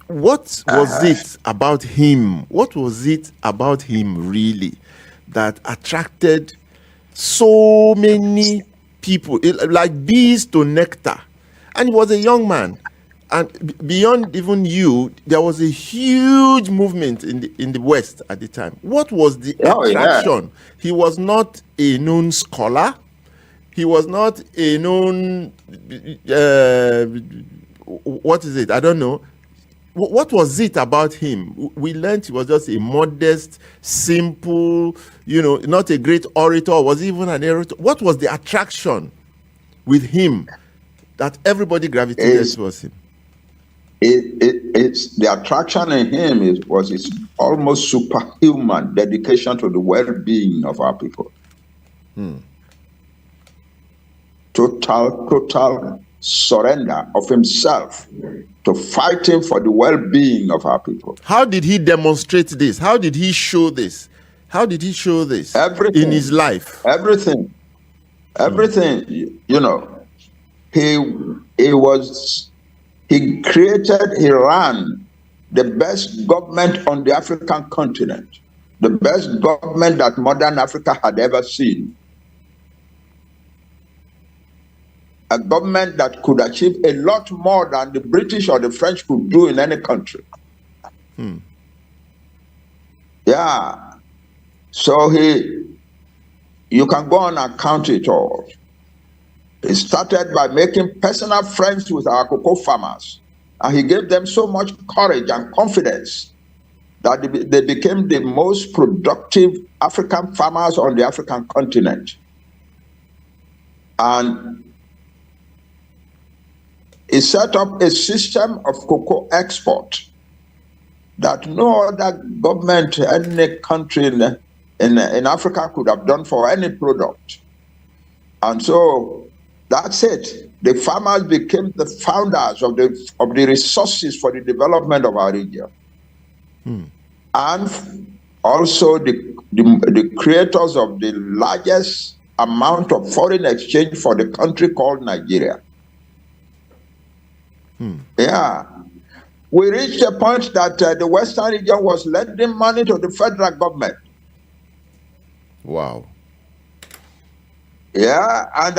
What was it about him? What was it about him really that attracted so many people, like bees to nectar? And he was a young man. And beyond even you, there was a huge movement in the West at the time. What was the attraction? Yeah. He was not a known scholar. He was not a known, what is it? I don't know. What was it about him? We learned he was just a modest, simple, not a great orator, was even an orator. What was the attraction with him that everybody gravitated towards him? It's the attraction in him was his almost superhuman dedication to the well-being of our people. Total surrender of himself to fighting for the well-being of our people. How did he demonstrate this? How did he show this? Everything, in his life? Everything. He ran the best government on the African continent, the best government that modern Africa had ever seen. A government that could achieve a lot more than the British or the French could do in any country. Yeah. So you can go on and count it all. He started by making personal friends with our cocoa farmers. And he gave them so much courage and confidence that they became the most productive African farmers on the African continent. And he set up a system of cocoa export that no other government, any country in Africa could have done for any product. And so That's it. The farmers became the founders of the resources for the development of our region. And also the creators of the largest amount of foreign exchange for the country called Nigeria. Yeah. We reached a point that the Western region was lending money to the federal government. Wow. Yeah, and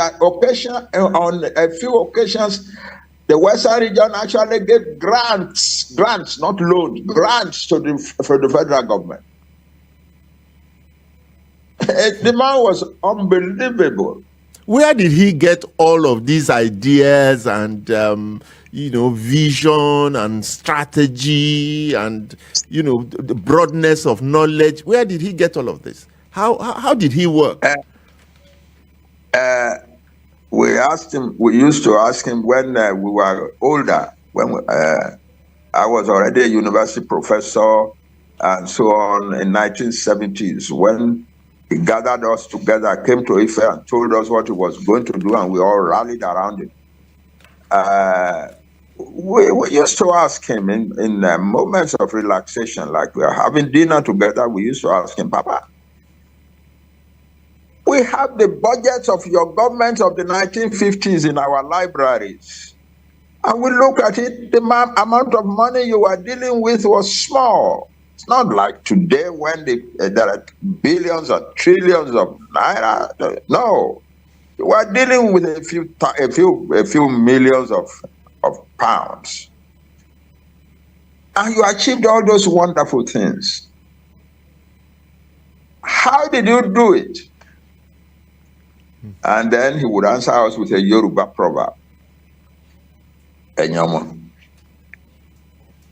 on a few occasions, the Western region actually gave grants, not loans, grants for the federal government. The man was unbelievable. Where did he get all of these ideas and vision and strategy and the broadness of knowledge? Where did he get all of this? How did he work? We used to ask him when we were older, when I was already a university professor and so on in 1970s, when he gathered us together, came to Ife and told us what he was going to do, and we all rallied around him. We used to ask him in moments of relaxation, like we are having dinner together, we used to ask him, Papa, we have the budgets of your government of the 1950s in our libraries. And we look at it, the amount of money you were dealing with was small. It's not like today when there are billions or trillions of naira. No, you are dealing with a few millions of pounds. And you achieved all those wonderful things. How did you do it? And then he would answer us with a Yoruba proverb. Enyama,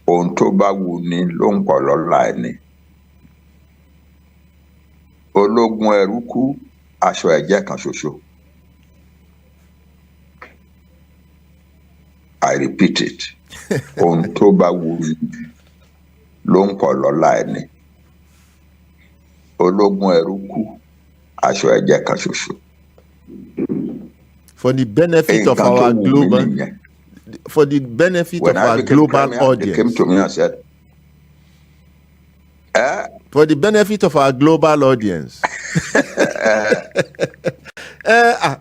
ohun tó bá wù ní ló ń pọ̀ lọ́la ẹni. Ológun ẹrú kú, aṣọ ẹ̀jẹ̀ kan ṣoṣo. I repeat it. Ohun tó bá wù ní ló ń pọ̀ lọ́la ẹni. Ológun ẹrú kú, aṣọ ẹ̀jẹ̀ kan ṣoṣo. For the benefit of our global, audience. They came to me and said, for the benefit of our global audience.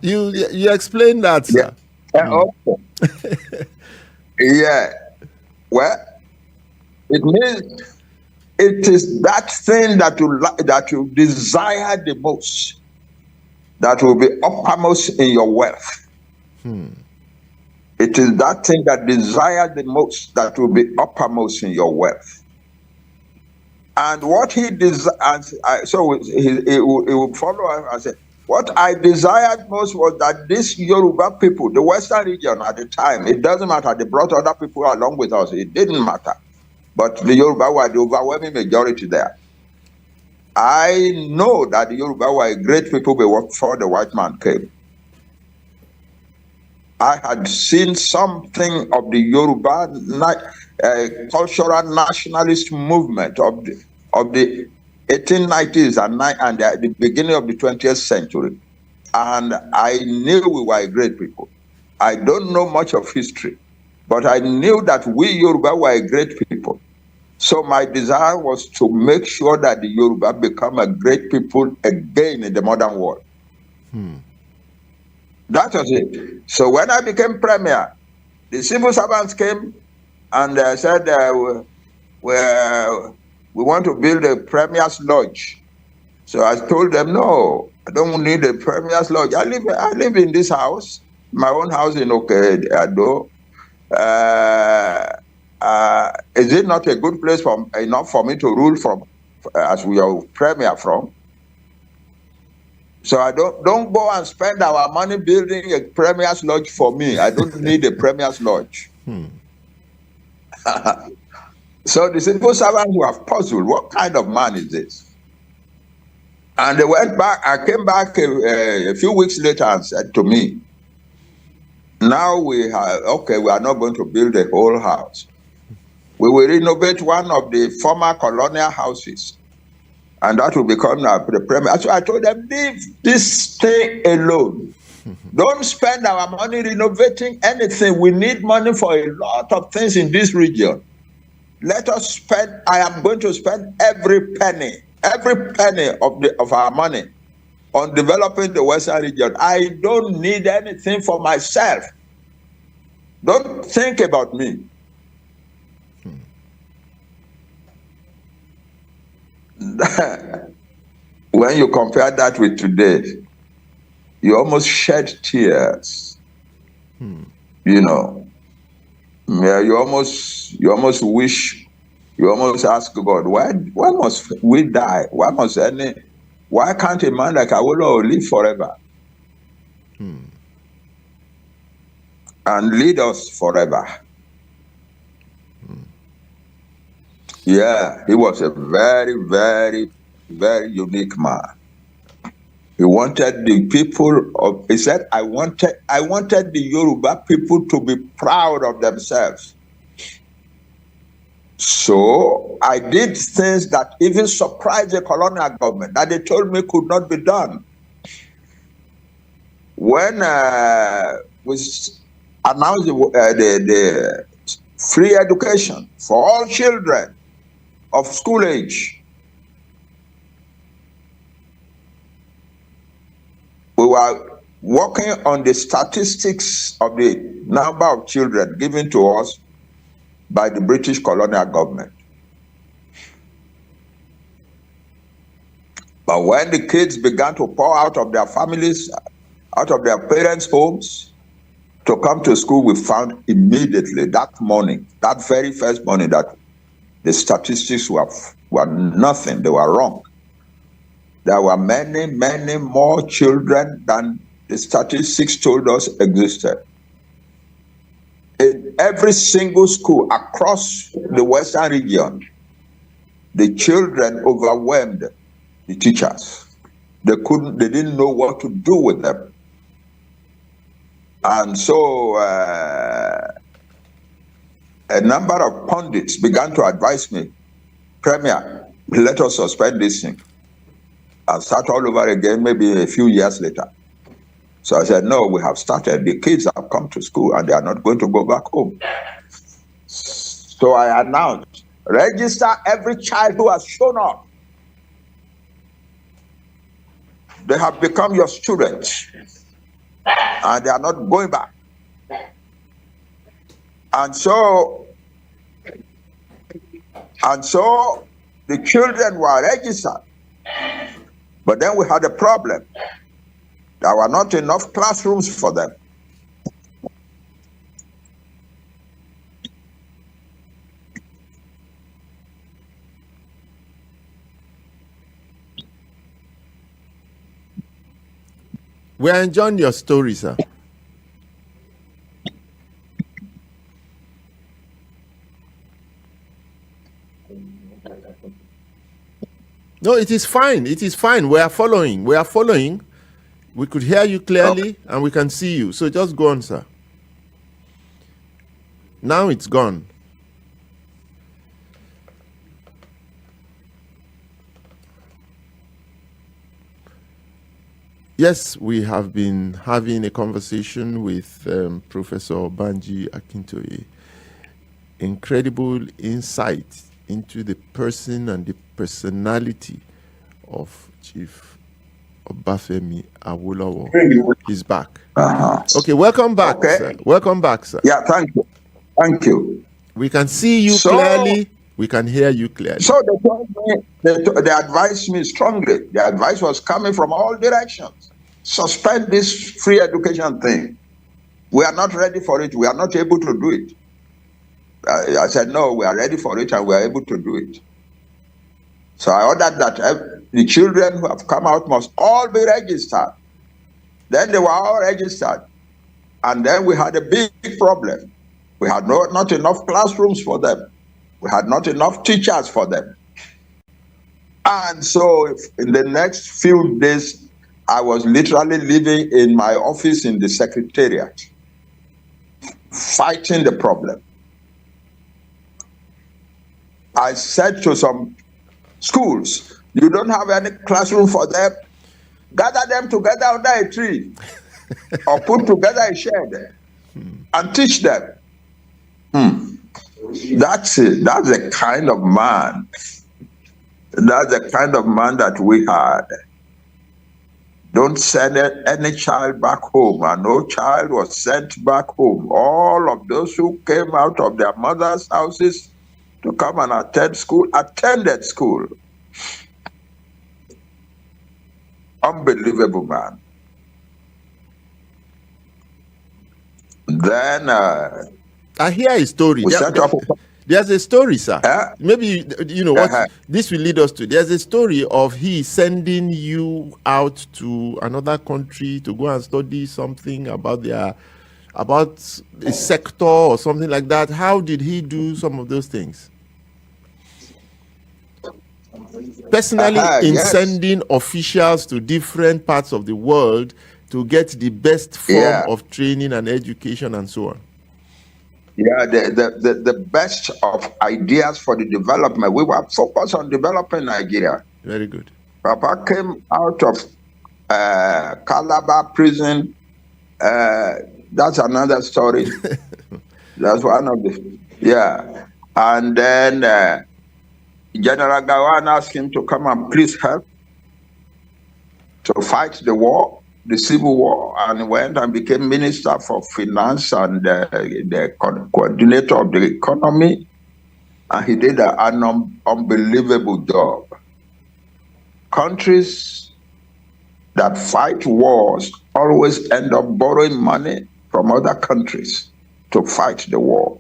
You explained that, sir. Yeah. Well, it means it is that thing that you desire the most that will be uppermost in your wealth. It is that thing that desires the most that will be uppermost in your wealth. And what he desires, so he will follow and say, what I desired most was that this Yoruba people, the Western region at the time, it doesn't matter, they brought other people along with us, it didn't matter. But the Yoruba were the overwhelming majority there. I know that the Yoruba were a great people before the white man came. I had seen something of the Yoruba cultural nationalist movement of the 1890s and the beginning of the 20th century. And I knew we were a great people. I don't know much of history, but I knew that we Yoruba were a great people. So my desire was to make sure that the Yoruba become a great people again in the modern world. That was it. So when I became premier, the civil servants came and said, we want to build a premier's lodge. So I told them, no, I don't need a premier's lodge. I live in this house, my own house in Okeado. Is it not a good place enough for me to rule from, as we are premier from? So I don't go and spend our money building a premier's lodge for me. I don't need a premier's lodge. So the civil servants were puzzled. What kind of man is this? And they went back. I came back a few weeks later and said to me, now we are not going to build a whole house. We will renovate one of the former colonial houses, and that will become the premier. So I told them, leave this thing alone. Don't spend our money renovating anything. We need money for a lot of things in this region. Let us spend. I am going to spend every penny of our money on developing the Western region. I don't need anything for myself. Don't think about me. When you compare that with today, you almost shed tears. You know, yeah, you almost wish, you almost ask God, why must we die? Why can't a man like Awolowo live forever and lead us forever? Yeah, he was a very, very, very unique man. He wanted the people of, he said, I wanted the Yoruba people to be proud of themselves. So I did things that even surprised the colonial government, that they told me could not be done. When we announced the free education for all children of school age, we were working on the statistics of the number of children given to us by the British colonial government. But when the kids began to pour out of their families, out of their parents' homes, to come to school, we found immediately that morning, that very first morning, that the statistics were nothing, they were wrong. There were many, many more children than the statistics told us existed. In every single school across the Western region, the children overwhelmed the teachers. They didn't know what to do with them. And so a number of pundits began to advise me, Premier, let us suspend this thing and start all over again maybe a few years later. So I said, no, we have started. The kids have come to school and they are not going to go back home. So I announced, register every child who has shown up. They have become your students and they are not going back. And so the children were registered. But then we had a problem. There were not enough classrooms for them. We are enjoying your story, sir. No, it is fine. It is fine. We are following. We are following. We could hear you clearly and we can see you. So just go on, sir. Now it's gone. Yes, we have been having a conversation with Professor Banji Akintoye. Incredible insight into the person and the personality of Chief Obafemi Awolowo. He's back. Okay, welcome back, sir. Welcome back, sir. Yeah, thank you. Thank you. We can see you clearly. We can hear you clearly. So they told me, they advised me strongly. The advice was coming from all directions. Suspend this free education thing. We are not ready for it. We are not able to do it. I said, no, we are ready for it and we are able to do it. So I ordered that the children who have come out must all be registered. Then they were all registered. And then we had a big problem. We had not enough classrooms for them. We had not enough teachers for them. And so in the next few days, I was literally living in my office in the secretariat, fighting the problem. I said to some schools, you don't have any classroom for them? Gather them together under a tree or put together a shed and teach them. That's it. That's the kind of man. That's the kind of man that we had. Don't send any child back home, and no child was sent back home. All of those who came out of their mother's houses to come and attend school, attended school. Unbelievable man. Then I hear a story. we set up. There's a story, sir. Maybe you know what this will lead us to. There's a story of he sending you out to another country to go and study something about a sector or something like that. How did he do some of those things? Personally, in yes. sending officials to different parts of the world to get the best form of training and education and so on. Yeah, the best of ideas for the development. We were focused on developing Nigeria. Very good. Papa came out of Calabar prison. That's another story. That's one of the, And then General Gawan asked him to come and please help to fight the war, the civil war, and went and became Minister for Finance and the coordinator of the economy. And he did an unbelievable job. Countries that fight wars always end up borrowing money from other countries to fight the war.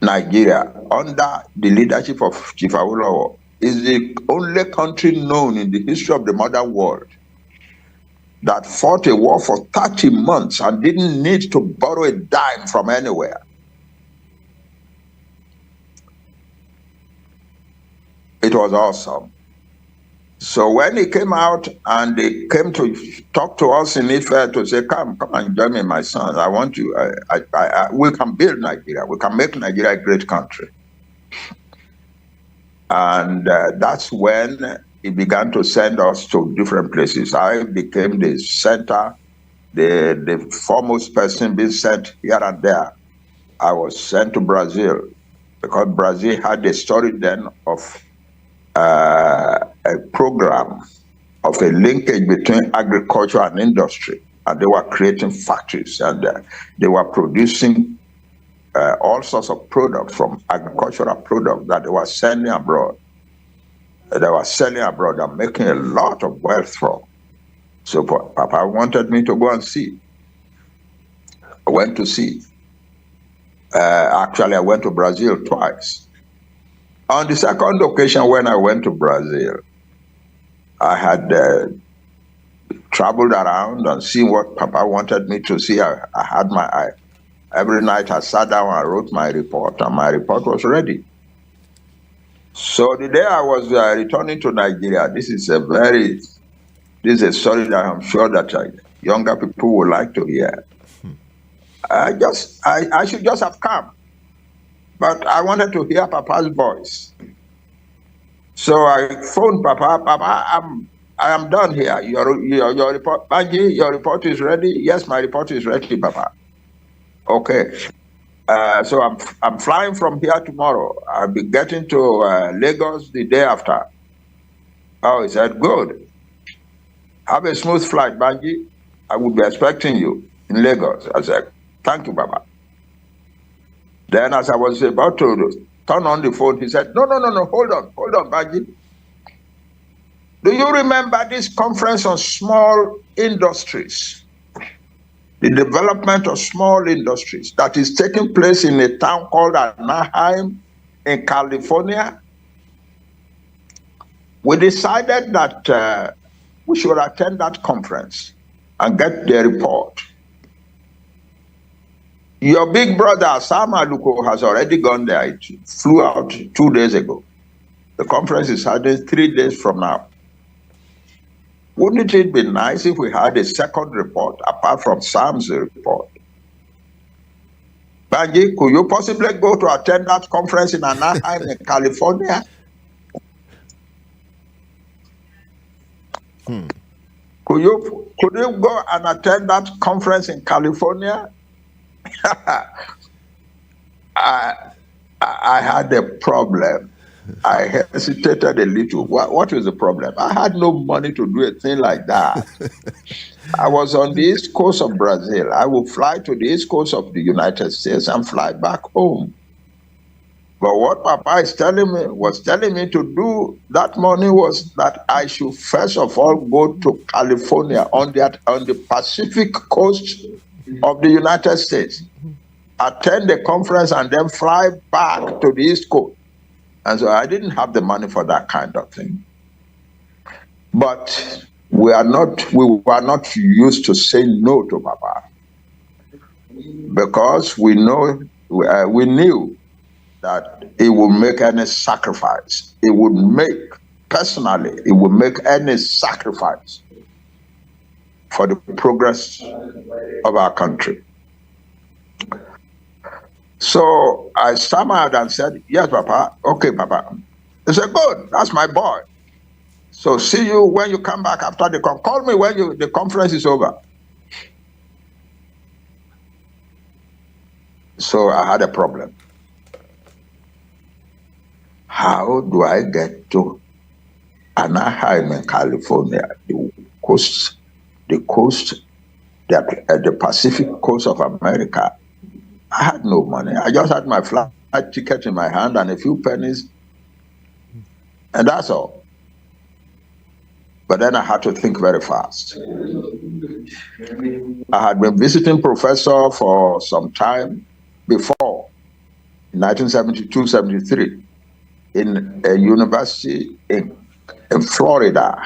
Nigeria, under the leadership of Chief Awolowo, is the only country known in the history of the modern world that fought a war for 30 months and didn't need to borrow a dime from anywhere. It was awesome. So when he came out and they came to talk to us in Ife to say, come and join me, my son. I want you, we can build Nigeria. We can make Nigeria a great country. And that's when he began to send us to different places. I became the center, the foremost person being sent here and there. I was sent to Brazil because Brazil had a story then of a program of a linkage between agriculture and industry, and they were creating factories, and they were producing all sorts of products from agricultural products that they were sending abroad. They were selling abroad and making a lot of wealth from. So Papa wanted me to go and see. I went to see. Actually, I went to Brazil twice. On the second occasion when I went to Brazil, I had traveled around and seen what Papa wanted me to see. I had my eye. Every night I sat down and wrote my report, and my report was ready. So the day I was returning to Nigeria, this is a story that I'm sure that younger people would like to hear. I should just have come, but I wanted to hear Papa's voice. So I phoned Papa. Papa, I am done here. Your report, Banji, your report is ready. Yes, my report is ready, Papa. Okay. So I'm flying from here tomorrow. I'll be getting to Lagos the day after. Oh, he said, good. Have a smooth flight, Banji. I will be expecting you in Lagos. I said, thank you, Baba. Then as I was about to turn on the phone, he said, no, hold on, Banji. Do you remember this conference on small industries? The development of small industries that is taking place in a town called Anaheim in California? We decided that we should attend that conference and get the report. Your big brother, Sam Aluko, has already gone there. It flew out 2 days ago. The conference is happening 3 days from now. Wouldn't it be nice if we had a second report apart from Sam's report? Banji, could you possibly go to attend that conference in Anaheim in California? Could you go and attend that conference in California? I had a problem. I hesitated a little. What is the problem? I had no money to do a thing like that. I was on the east coast of Brazil. I would fly to the east coast of the United States and fly back home. But what Papa was telling me to do that morning was that I should first of all go to California on the Pacific coast of the United States, attend the conference, and then fly back to the East Coast. And so I didn't have the money for that kind of thing. But we were not used to saying no to Papa, because we knew that he would make any sacrifice. He would make any sacrifice for the progress of our country. So I stammered and said, yes, Papa. Okay, Papa. He said, good, that's my boy. So see you when you come back after the conference. Call me when the conference is over. So I had a problem. How do I get to Anaheim in California, the Pacific coast of America? I had no money. I just had my flight ticket in my hand and a few pennies, and that's all. But then I had to think very fast. I had been visiting professor for some time before, in 1972-73, in a university in Florida.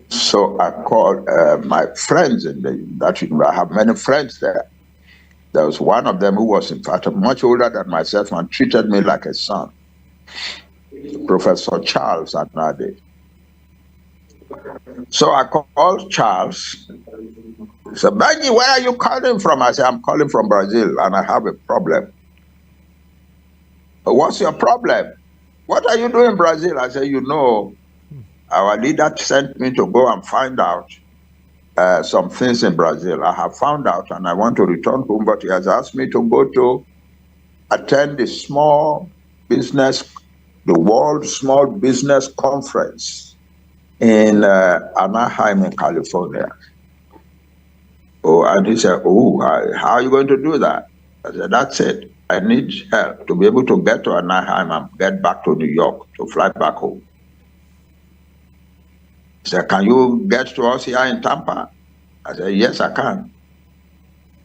So I called my friends in that university. I have many friends there. There was one of them who was, in fact, much older than myself and treated me like a son, Professor Charles Anade. So I called Charles. He said, Benji, where are you calling from? I said, I'm calling from Brazil and I have a problem. What's your problem? What are you doing in Brazil? I said, our leader sent me to go and find out some things in Brazil. I have found out and I want to return home, but he has asked me to go to attend the World Small Business Conference in Anaheim in California. Oh, and he said, how are you going to do that? I said, that's it. I need help to be able to get to Anaheim and get back to New York, to fly back home. He said, can you get to us here in Tampa? I said, yes, I can.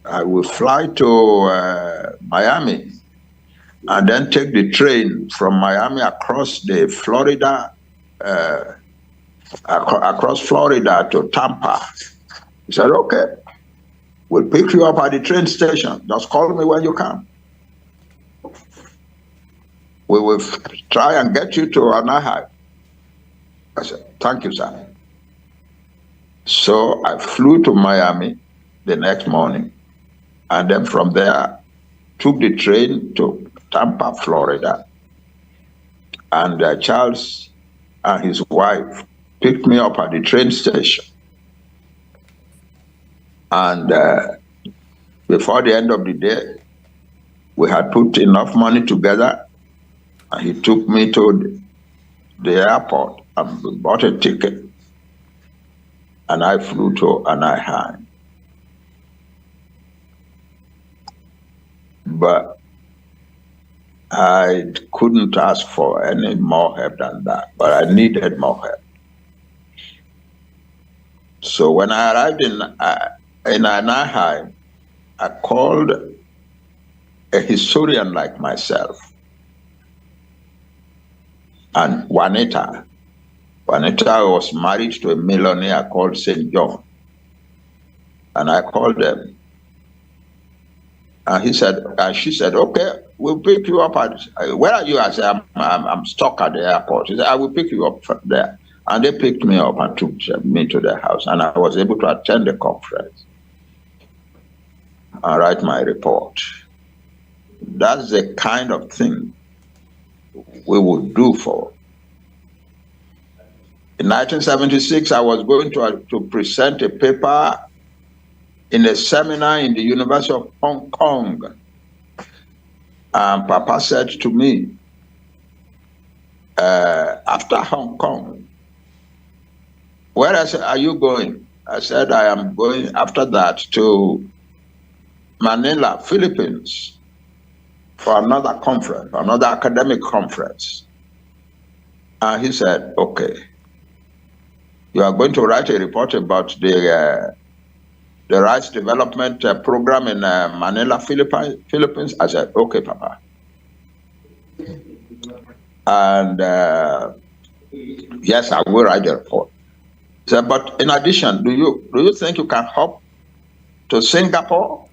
I will fly to Miami and then take the train from Miami across the Florida, across Florida to Tampa. He said, okay, we'll pick you up at the train station. Just call me when you come. We will try and get you to Anaheim. I said, thank you, sir. So I flew to Miami the next morning, and then from there took the train to Tampa, Florida. And Charles and his wife picked me up at the train station. And before the end of the day, we had put enough money together, and he took me to the airport and bought a ticket. And I flew to Anaheim. But I couldn't ask for any more help than that, but I needed more help. So when I arrived in Anaheim, I called a historian like myself, and Juanita. Juanita was married to a millionaire called St. John. And I called them. And she said, okay, we'll pick you up where are you? I said, I'm stuck at the airport. She said, I will pick you up from there. And they picked me up and took me to their house. And I was able to attend the conference and write my report. That's the kind of thing we would do for In 1976, I was going to present a paper in a seminar in the University of Hong Kong. And Papa said to me, after Hong Kong, where are you going? I said, I am going after that to Manila, Philippines, for another conference, another academic conference. And he said, okay, you are going to write a report about the rice development program in Manila, Philippines. I said, okay, Papa. And yes, I will write the report. He said, but in addition, do you think you can hop to Singapore,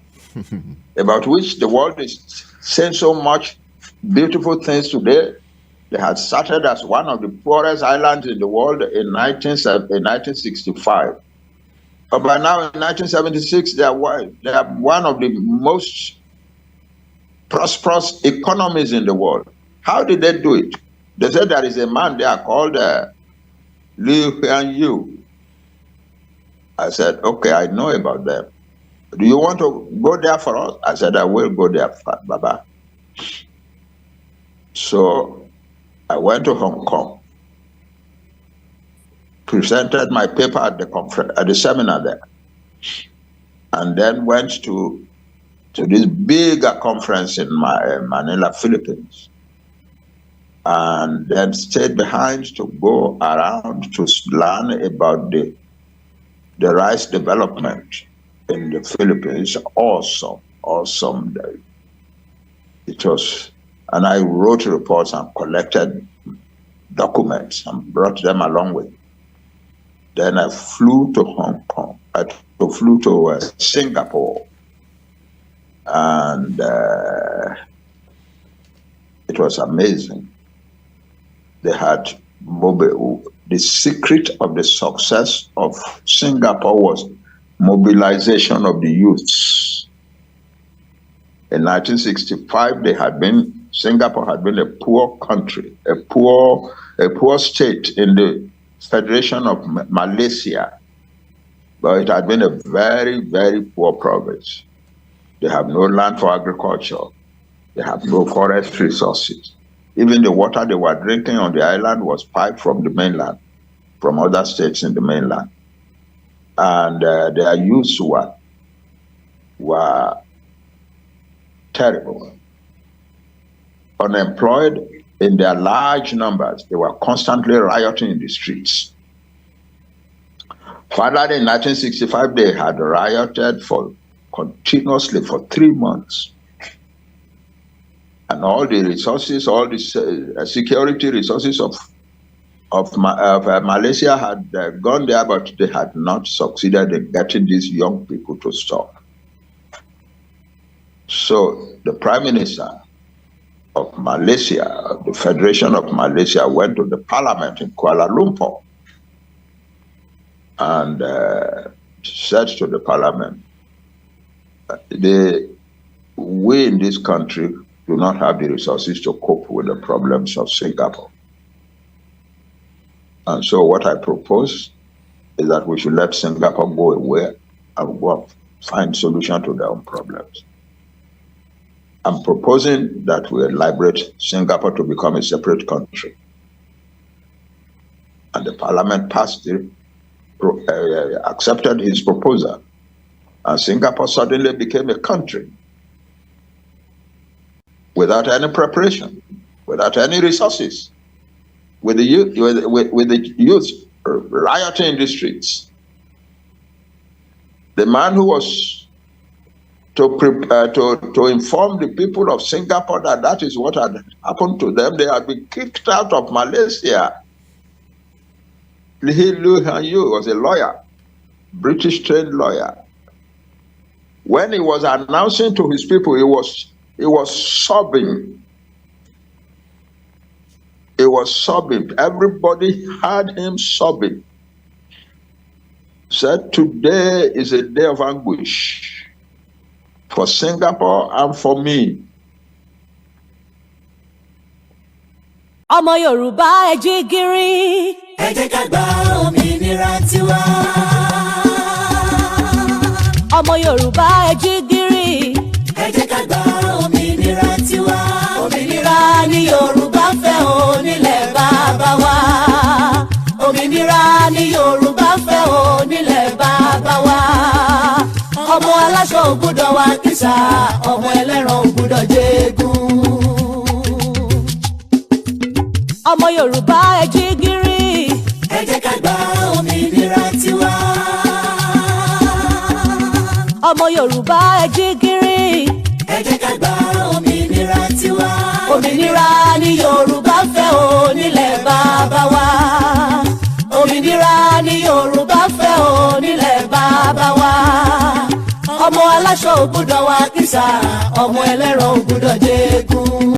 about which the world is saying so much beautiful things today? They had started as one of the poorest islands in the world in 1965. But by now, in 1976, they are one of the most prosperous economies in the world. How did they do it? They said there is a man there called Liu Hyun-yu. I said, okay, I know about them. Do you want to go there for us? I said, I will go there, Baba. So I went to Hong Kong, presented my paper at the conference, at the seminar there, and then went to this bigger conference in Manila, Philippines, and then stayed behind to go around to learn about the rice development in the Philippines. Awesome day. It was, and I wrote reports and collected documents and brought them along with me. Then I flew to Hong Kong. I flew to Singapore, and it was amazing. They had the secret of the success of Singapore was mobilization of the youths. In 1965, Singapore had been a poor country, a poor state in the Federation of Malaysia, but it had been a very, very poor province. They have no land for agriculture. They have no forest resources. Even the water they were drinking on the island was piped from the mainland, from other states in the mainland. And their youths were terrible. Unemployed in their large numbers. They were constantly rioting in the streets. Finally, in 1965, they had rioted continuously for 3 months. And all the resources, all the security resources of Malaysia had gone there, but they had not succeeded in getting these young people to stop. So the Prime Minister of Malaysia, of the Federation of Malaysia, went to the parliament in Kuala Lumpur and said to the parliament, we in this country do not have the resources to cope with the problems of Singapore. And so what I propose is that we should let Singapore go away and go find solution to their own problems. I'm proposing that we liberate Singapore to become a separate country. And the parliament accepted his proposal. And Singapore suddenly became a country without any preparation, without any resources, with the youth rioting in the streets. The man who was to inform the people of Singapore that is what had happened to them, they had been kicked out of Malaysia. Liu Hyun-yu was a lawyer, British-trained lawyer. When he was announcing to his people, he was sobbing. He was sobbing. Everybody heard him sobbing. Said, today is a day of anguish for Singapore and for me. Ọmọ Yorùbá ẹ jí gìrì. ẹ jẹ́ ká gba òmìnira tiwa. Ọmọ Yorùbá ẹ jí gìrì, ẹ jẹ́ ká gba òmìnira tiwa. Òmìnira ni Yorùbá fẹ́ o nílẹ̀ bàbá wa. Òmìnira ni Yorùbá fẹ́ o nílẹ̀ bàbá wa. Ọmọ aláṣọ ò gbọ́dọ̀ wá kìsà, ọmọ ẹlẹ́ran ò gbọ́dọ̀ jẹ́gun. Ọmọ Yorùbá ẹ jí gìrì, ẹ jẹ́ ká gba òmìnira tiwa. Ọmọ Yorùbá ẹ jí gìrì, ẹ jẹ́ ká gba òmìnira tiwa. Òmìnira ni Yorùbá fẹ́ o nílẹ̀ bàbá wa. Òmìnira ni Yorùbá fẹ́ o nílẹ̀ bàbá wa. Ọmọ aláṣọ ò gbọ́dọ̀ wá kìsà, ọmọ ẹlẹ́ran ò gbọ́dọ̀ jẹ́gun.